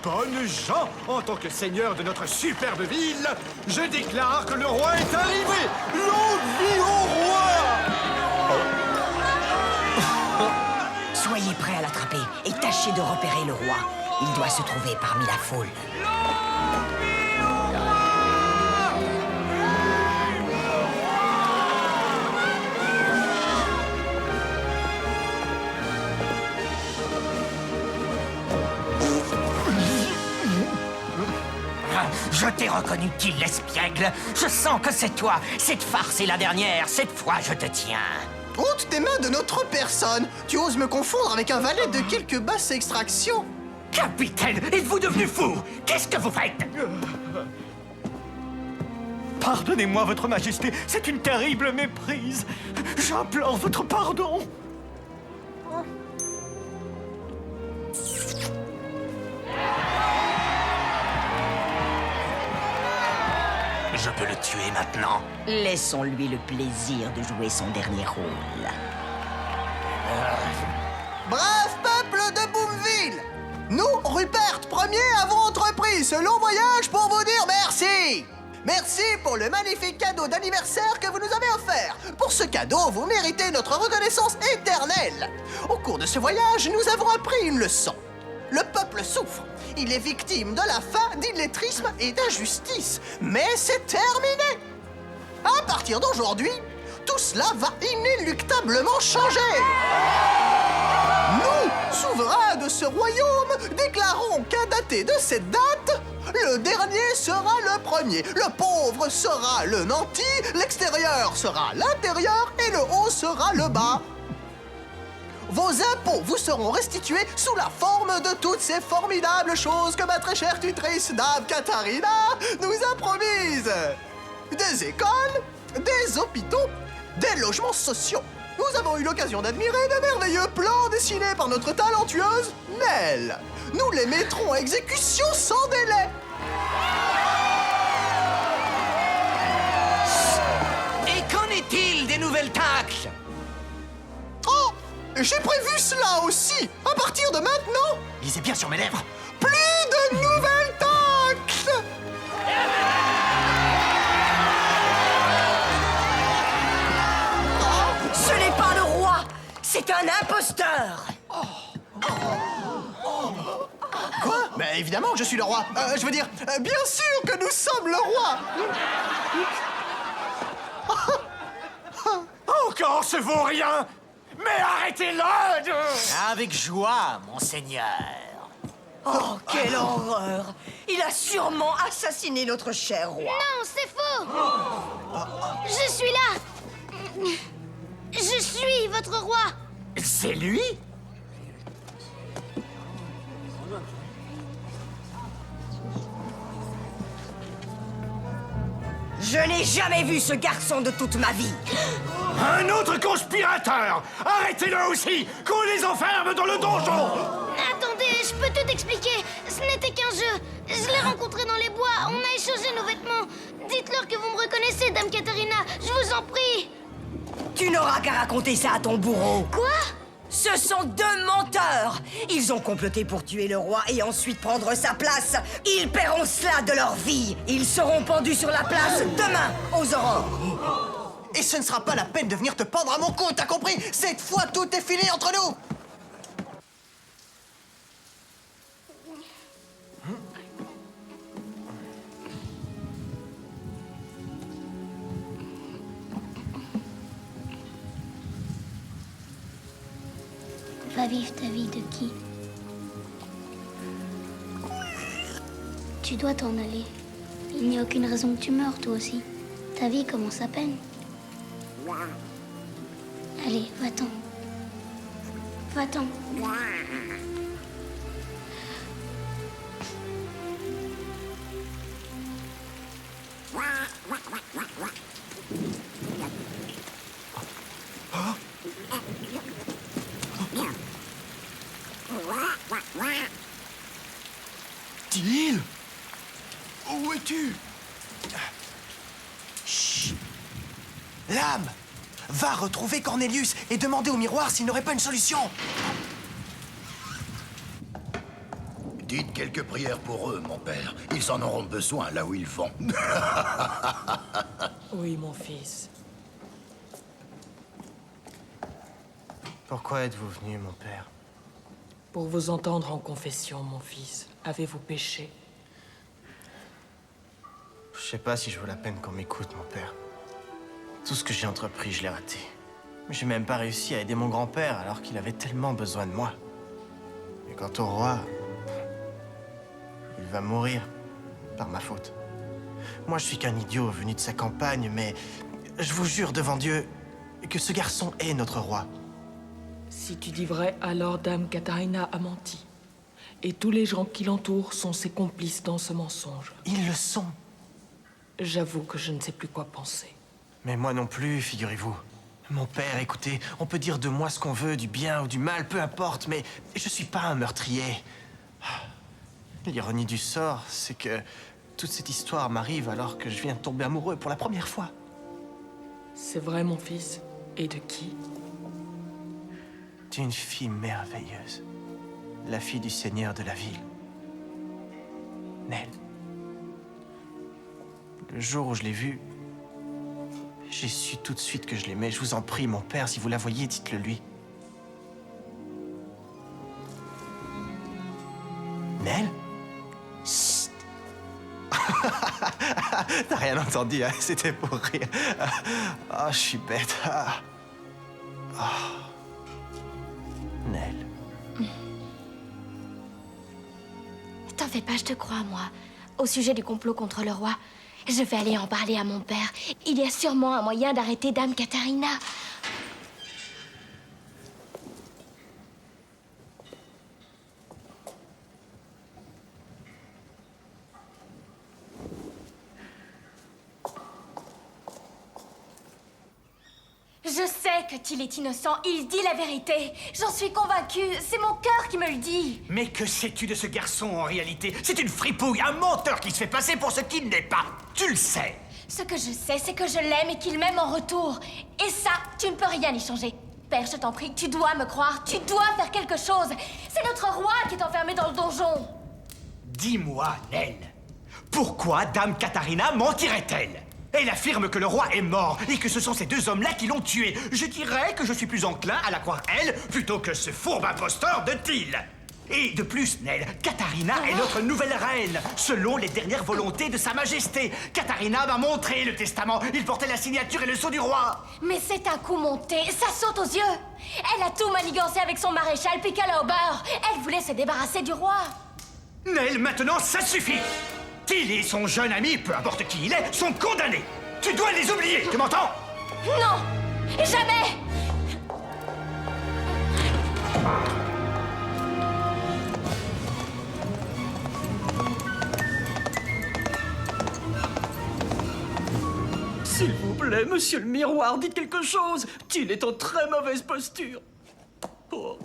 Bonnes gens, en tant que seigneur de notre superbe ville, je déclare que le roi est arrivé. Longue vie au roi! Soyez prêts à l'attraper et tâchez de repérer le roi. Il doit se trouver parmi la foule. Je t'ai reconnu, Till l'espiègle. Je sens que c'est toi. Cette farce est la dernière. Cette fois, je te tiens. ôte tes mains de notre personne. Tu oses me confondre avec un valet de quelque basse extraction. Capitaine, êtes-vous devenu fou? Qu'est-ce que vous faites? Pardonnez-moi, votre majesté, c'est une terrible méprise. J'implore votre pardon. Je peux le tuer maintenant. Laissons-lui le plaisir de jouer son dernier rôle. Brave peuple de Boomville! Nous, Rupert Ier, avons entrepris ce long voyage pour vous dire merci! Merci pour le magnifique cadeau d'anniversaire que vous nous avez offert. Pour ce cadeau, vous méritez notre reconnaissance éternelle. Au cours de ce voyage, nous avons appris une leçon. Le peuple souffre. Il est victime de la faim, d'illettrisme et d'injustice. Mais c'est terminé. À partir d'aujourd'hui, tout cela va inéluctablement changer. Nous, souverains de ce royaume, déclarons qu'à dater de cette date, le dernier sera le premier, le pauvre sera le nanti, l'extérieur sera l'intérieur et le haut sera le bas. Vos impôts vous seront restitués sous la forme de toutes ces formidables choses que ma très chère tutrice, Dame Katharina, nous a promises. Des écoles, des hôpitaux, des logements sociaux. Nous avons eu l'occasion d'admirer de merveilleux plans dessinés par notre talentueuse Nell. Nous les mettrons à exécution sans délai. Et qu'en est-il des nouvelles taxes? Oh, j'ai prévu cela aussi. À partir de maintenant, Lisez bien sur mes lèvres. plus de nouvelles taxes. Ce n'est pas le roi, c'est un imposteur. Quoi? Mais évidemment que je suis le roi. Je veux dire, bien sûr que nous sommes le roi. Encore ce vaurien! Mais arrêtez-le de... Avec joie, monseigneur. Oh, quelle horreur! Il a sûrement assassiné notre cher roi. Non, c'est faux! Je suis là! Je suis votre roi! C'est lui? Je n'ai jamais vu ce garçon de toute ma vie. Un autre conspirateur! Arrêtez-le aussi! Qu'on les enferme dans le donjon! Attendez, je peux tout expliquer. Ce n'était qu'un jeu. Je l'ai rencontré dans les bois. On a échangé nos vêtements. Dites-leur que vous me reconnaissez, Dame Katharina. Je vous en prie. Tu n'auras qu'à raconter ça à ton bourreau. Quoi? Ce sont deux menteurs. Ils ont comploté pour tuer le roi et ensuite prendre sa place. Ils paieront cela de leur vie. Ils seront pendus sur la place demain, aux aurores. Et ce ne sera pas la peine de venir te pendre à mon cou, t'as compris? Cette fois, tout est fini entre nous. vas vivre ta vie de qui? Tu dois t'en aller. Il n'y a aucune raison que tu meurs, toi aussi. Ta vie commence à peine. Allez, va-t'en. Va-t'en. Till! Où es-tu? Chut! Lame! Va retrouver Cornelius et demander au miroir s'il n'aurait pas une solution! Dites quelques prières pour eux, mon père. Ils en auront besoin là où ils vont. Oui, mon fils. Pourquoi êtes-vous venu, mon père? Pour vous entendre en confession, mon fils. Avez-vous péché? Je sais pas si je vaut la peine qu'on m'écoute, mon père. Tout ce que j'ai entrepris, je l'ai raté. J'ai même pas réussi à aider mon grand-père alors qu'il avait tellement besoin de moi. Et quant au roi, il va mourir par ma faute. Moi, je suis qu'un idiot venu de sa campagne, mais je vous jure devant Dieu que ce garçon est notre roi. Si tu dis vrai, alors Dame Catarina a menti. Et tous les gens qui l'entourent sont ses complices dans ce mensonge. Ils le sont. J'avoue que je ne sais plus quoi penser. Mais moi non plus, figurez-vous. Mon père, écoutez, on peut dire de moi ce qu'on veut, du bien ou du mal, peu importe, mais je suis pas un meurtrier. L'ironie du sort, c'est que toute cette histoire m'arrive alors que je viens de tomber amoureux pour la première fois. C'est vrai, mon fils. Et de qui? D'une fille merveilleuse. La fille du seigneur de la ville. Nell. Le jour où je l'ai vue, j'ai su tout de suite que je l'aimais. Je vous en prie, mon père, si vous la voyez, dites-le lui. Nell? Chut! T'as rien entendu, hein? C'était pour rire. Oh, je suis bête. Oh. Nell. T'en fais pas, je te crois, moi. Au sujet du complot contre le roi, je vais aller en parler à mon père. Il y a sûrement un moyen d'arrêter Dame Catarina. Je sais que Till est innocent, il dit la vérité. J'en suis convaincue, c'est mon cœur qui me le dit. Mais que sais-tu de ce garçon en réalité? C'est une fripouille, un menteur qui se fait passer pour ce qu'il n'est pas. Tu le sais. Ce que je sais, c'est que je l'aime et qu'il m'aime en retour. Et ça, tu ne peux rien y changer. Père, je t'en prie, tu dois me croire, tu dois faire quelque chose. C'est notre roi qui est enfermé dans le donjon. Dis-moi, Nell, pourquoi Dame Catarina mentirait-elle? Elle affirme que le roi est mort et que ce sont ces deux hommes-là qui l'ont tué. Je dirais que je suis plus enclin à la croire elle plutôt que ce fourbe imposteur de Till. Et de plus, Nell, Catarina est notre nouvelle reine, selon les dernières volontés de Sa Majesté. Catarina m'a montré le testament. Il portait la signature et le sceau du roi. Mais c'est un coup monté, ça saute aux yeux. Elle a tout manigancé avec son maréchal Piccolo au beurre. Elle voulait se débarrasser du roi. Nell, maintenant, ça suffit. Till et son jeune ami, peu importe qui il est, sont condamnés. Tu dois les oublier, tu m'entends? Non, jamais. S'il vous plaît, monsieur le miroir, dites quelque chose. Till est en très mauvaise posture. Oh.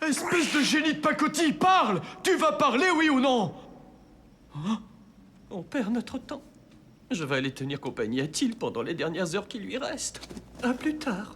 Espèce de génie de pacotille, parle! Tu vas parler, oui ou non? Hein? On perd notre temps. Je vais aller tenir compagnie à Till pendant les dernières heures qui lui restent. À plus tard.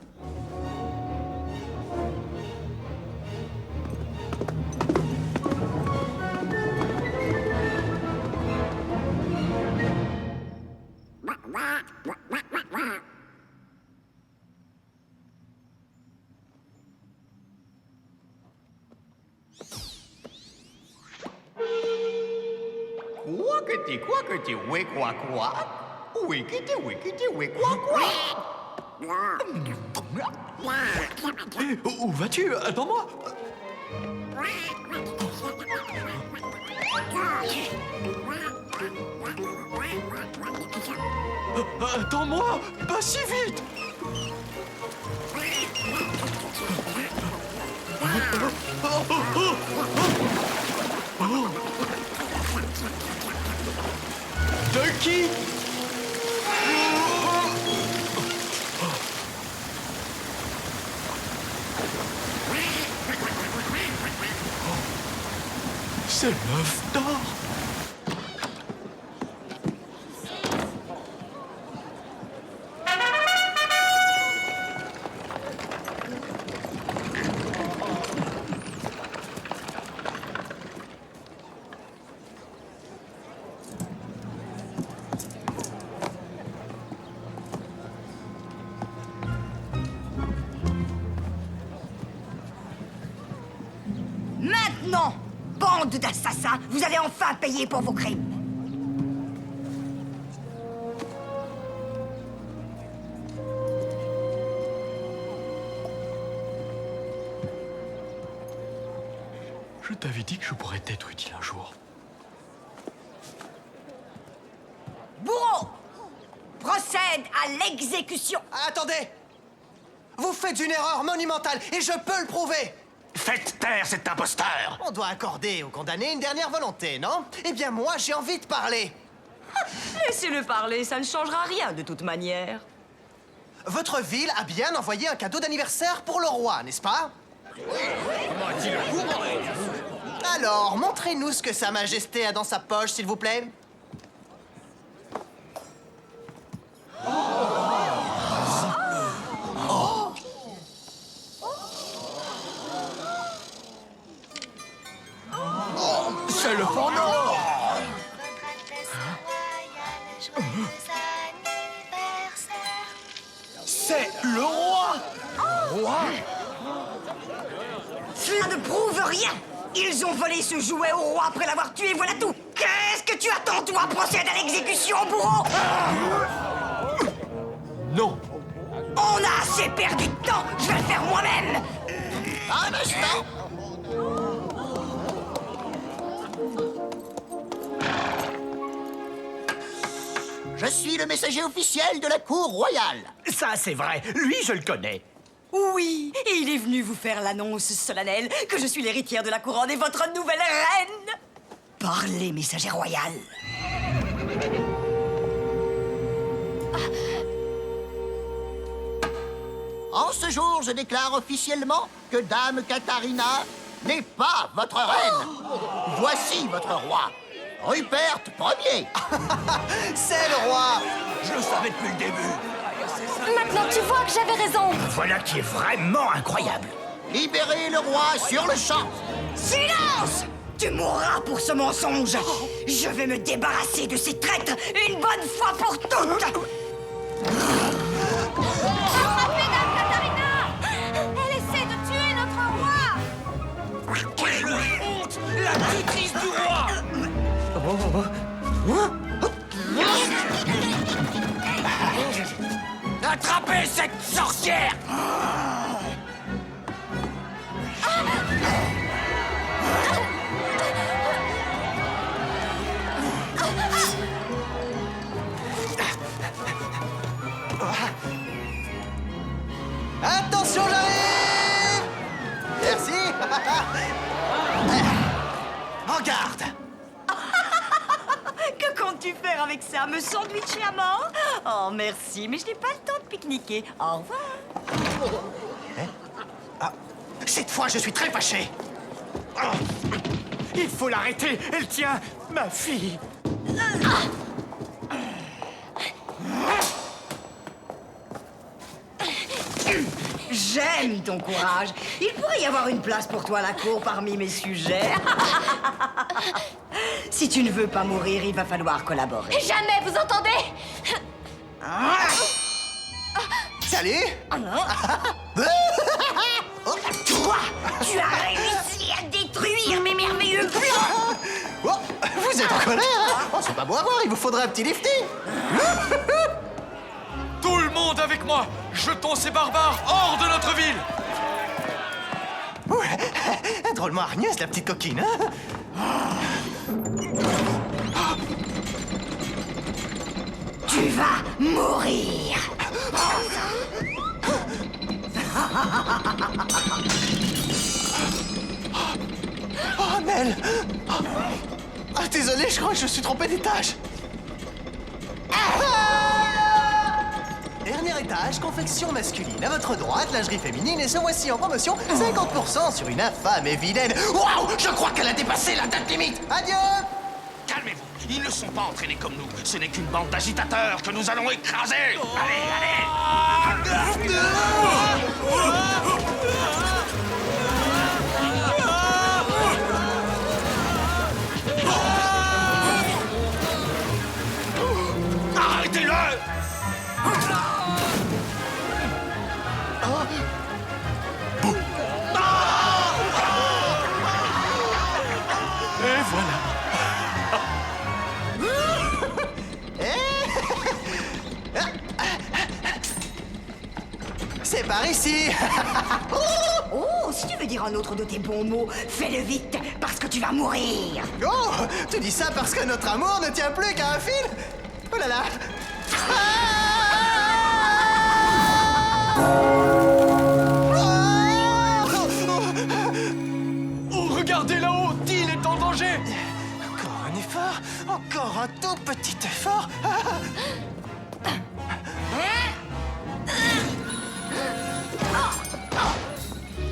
Où vas-tu? Attends-moi. Attends-moi, pas si vite. Ducky! C'est l'œuf d'or! Maintenant, bande d'assassins, vous allez enfin payer pour vos crimes. Je t'avais dit que je pourrais t'être utile un jour. Bourreau, procède à l'exécution. Attendez! Vous faites une erreur monumentale et je peux le prouver! Faites taire cet imposteur! On doit accorder au condamné une dernière volonté, non? Eh bien, moi, j'ai envie de parler. Laissez-le parler, ça ne changera rien de toute manière. Votre ville a bien envoyé un cadeau d'anniversaire pour le roi, n'est-ce pas? Alors, montrez-nous ce que Sa Majesté a dans sa poche, s'il vous plaît. C'est le Pandore! C'est le roi! Roi! Cela ne prouve rien. Ils ont volé ce jouet au roi après l'avoir tué, voilà tout. Qu'est-ce que tu attends, toi? Procède à l'exécution, bourreau! Non! On a assez perdu de temps. Je vais le faire moi-même. Un instant. Je suis le messager officiel de la cour royale. Ça, c'est vrai. Lui, je le connais. Oui, et il est venu vous faire l'annonce solennelle que je suis l'héritière de la couronne et votre nouvelle reine. Parlez, messager royal. En ce jour, je déclare officiellement que Dame Katharina n'est pas votre reine. Voici votre roi, Rupert Ier. C'est le roi! Je le savais depuis le début. Maintenant, tu vois que j'avais raison. Voilà qui est vraiment incroyable. Libérez le roi sur le champ. Silence! Tu mourras pour ce mensonge. Je vais me débarrasser de ces traîtres une bonne fois pour toutes. Attrapez Dame Katharina! Elle essaie de tuer notre roi! Quelle honte! La tutrice du roi! Attrapez cette sorcière! Attention, j'arrive! Merci! En garde! Que comptes-tu faire avec ça? Me sandwicher à mort? Oh, merci, mais je n'ai pas le temps de pique-niquer. Au revoir. Ah, cette fois, je suis très fâché. Il faut l'arrêter. Elle tient ma fille. J'aime ton courage. Il pourrait y avoir une place pour toi à la cour parmi mes sujets. Si tu ne veux pas mourir, il va falloir collaborer. Jamais, vous entendez? Salut! Oh non. Toi, tu as réussi à détruire mes merveilleux plans. Oh, vous êtes en colère, hein? Oh, c'est pas beau à voir, il vous faudra un petit lifting. Tout le monde avec moi! Jetons ces barbares hors de notre ville! Ouais, drôlement hargneuse, la petite coquine, hein? Tu vas mourir. Oh, Nell! Ah, désolé, je crois que je me suis trompé d'étage. Dernier étage, confection masculine. À votre droite, lingerie féminine. Et ce mois-ci en promotion, 50% sur une infâme et vilaine. Waouh! Je crois qu'elle a dépassé la date limite. Adieu! Calmez-vous, ils ne sont pas entraînés comme nous. Ce n'est qu'une bande d'agitateurs que nous allons écraser. Allez, allez! Arrêtez-le! Et voilà. C'est par ici. Oh, si tu veux dire un autre de tes bons mots, fais-le vite, parce que tu vas mourir. Oh, tu dis ça parce que notre amour ne tient plus qu'à un fil? Oh là là. Oh, regardez là-haut, Till est en danger. Encore un effort, encore un tout petit effort.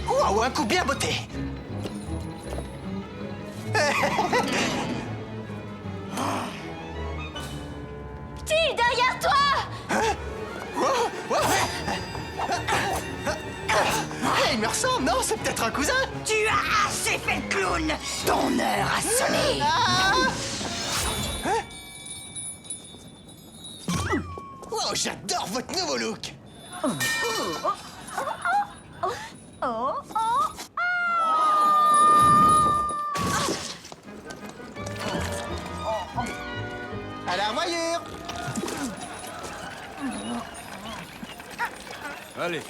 Wow, un coup bien botté. Till, derrière toi! Il me ressemble, non? C'est peut-être un cousin? Tu as assez fait le clown. Ton heure a sonné. Wow, j'adore votre nouveau look. À la revoyure. Allez.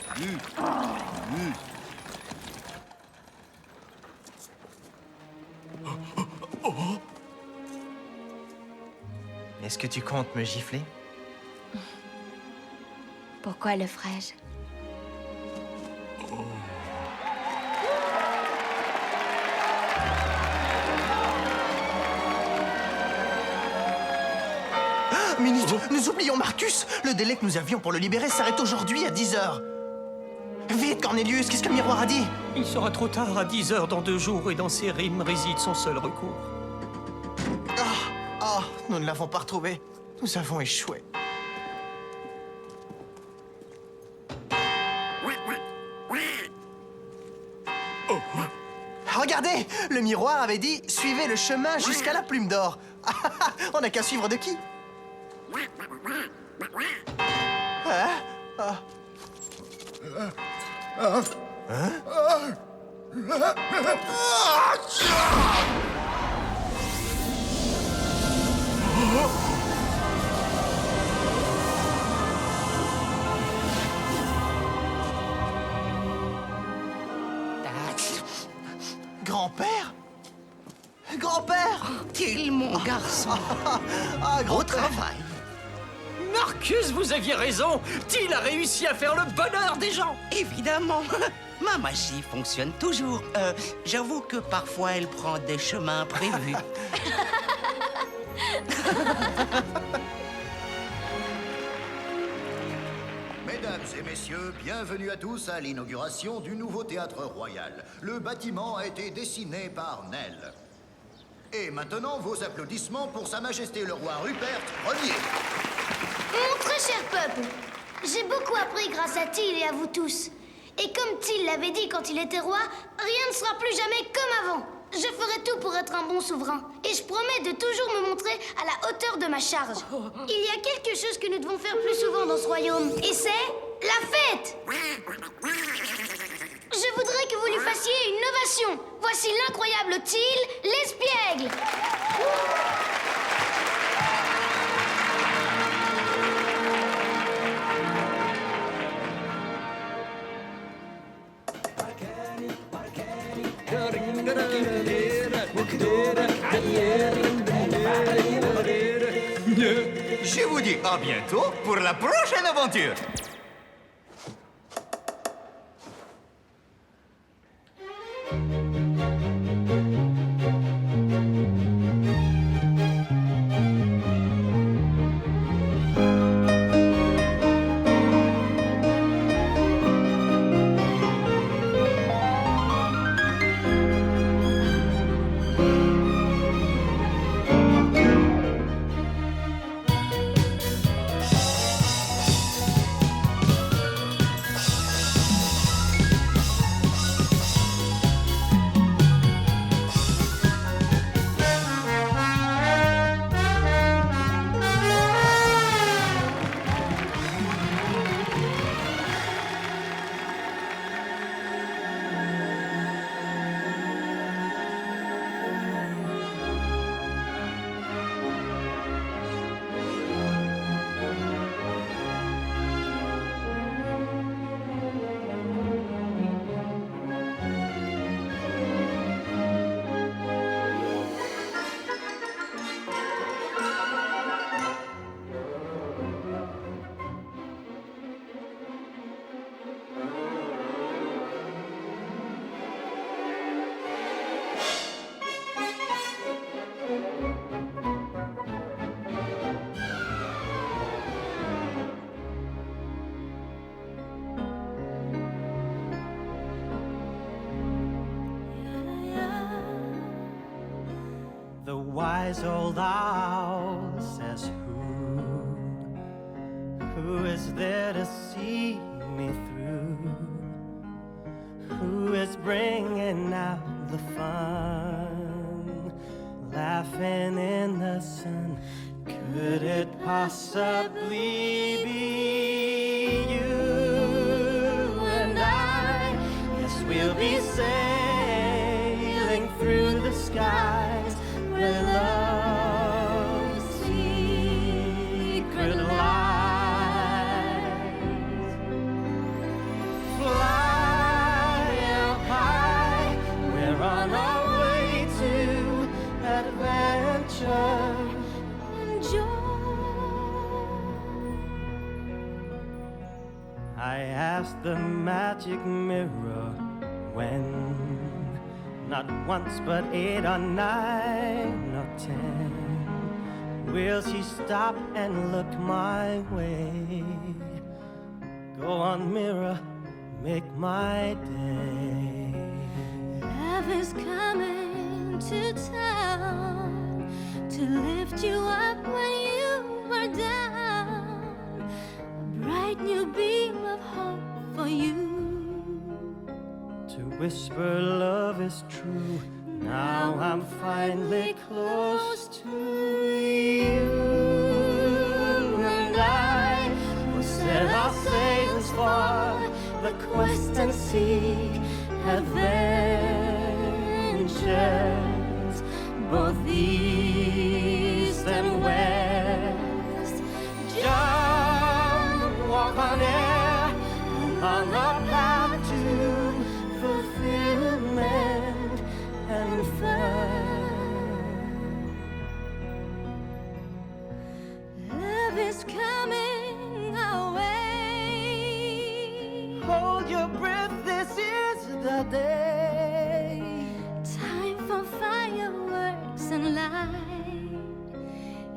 Est-ce que tu comptes me gifler? Pourquoi le ferais-je? Minute, nous oublions Marcus. Le délai que nous avions pour le libérer s'arrête aujourd'hui à 10h. Vite, Cornelius, qu'est-ce que le miroir a dit? Il sera trop tard à 10h dans 2 jours et dans ces rimes réside son seul recours. Nous ne l'avons pas retrouvé. Nous avons échoué. Regardez, le miroir avait dit « Suivez le chemin jusqu'à la plume d'or ». On n'a qu'à suivre de qui? Grand-père? Grand-père? Till, mon garçon. Gros travail. Marcus, vous aviez raison. Till a réussi à faire le bonheur des gens. Évidemment. Ma magie fonctionne toujours. J'avoue que parfois elle prend des chemins imprévus. Mesdames et messieurs, bienvenue à tous à l'inauguration du nouveau théâtre royal. Le bâtiment a été dessiné par Nell. Et maintenant, vos applaudissements pour Sa Majesté le Roi Rupert Ier. Mon très cher peuple, j'ai beaucoup appris grâce à Till et à vous tous. Et comme Till l'avait dit quand il était roi, rien ne sera plus jamais comme avant. Je ferai tout pour être un bon souverain. Et je promets de toujours me montrer à la hauteur de ma charge. Il y a quelque chose que nous devons faire plus souvent dans ce royaume. Et c'est la fête. Je voudrais que vous lui fassiez une ovation. Voici l'incroyable Till l'espiègle. Je vous dis à bientôt pour la prochaine aventure. The wise old owl says, who is there to see me through? Who is bringing out the fun, laughing in the sun? Could it possibly be you and I? Yes, we'll be sailing through the skies where love's secret lies. Fly up high, we're on our way to adventure and joy. I asked the magic mirror when, not once, but 8 or 9 or 10. Will she stop and look my way? Go on, mirror, make my day. Love is coming to town to lift you up when you are down. A bright new beam of hope for you. To whisper love is true. Now I'm finally close to you. And I will set our sails for the quest and seek adventures, both east and west. Jump, walk on air, along the path to fulfillment and fun. Love is coming our way. Hold your breath, this is the day. Time for fireworks and light.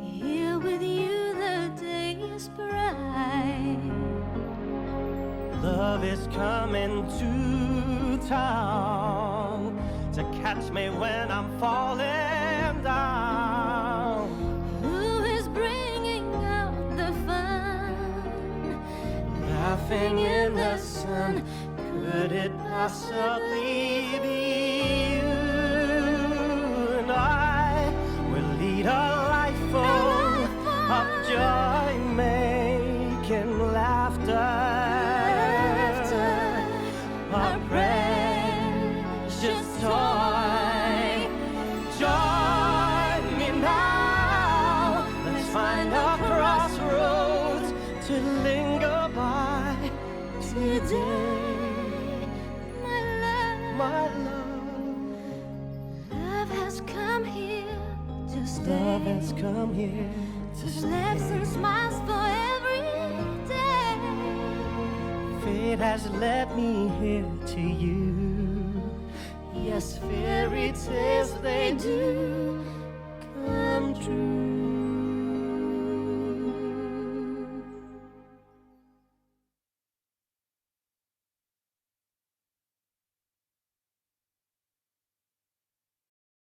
Here with you the day is bright. Love is coming to town to catch me when I'm falling down. Who is bringing out the fun? Laughing in the sun, could it possibly be you? And I will lead a life full of joy, making laughter our precious toy. Join me now, let's find a crossroads to linger by today. My love, come here to There's laughs and smiles for every day. Fate has led me here to you. Yes, fairy tales they do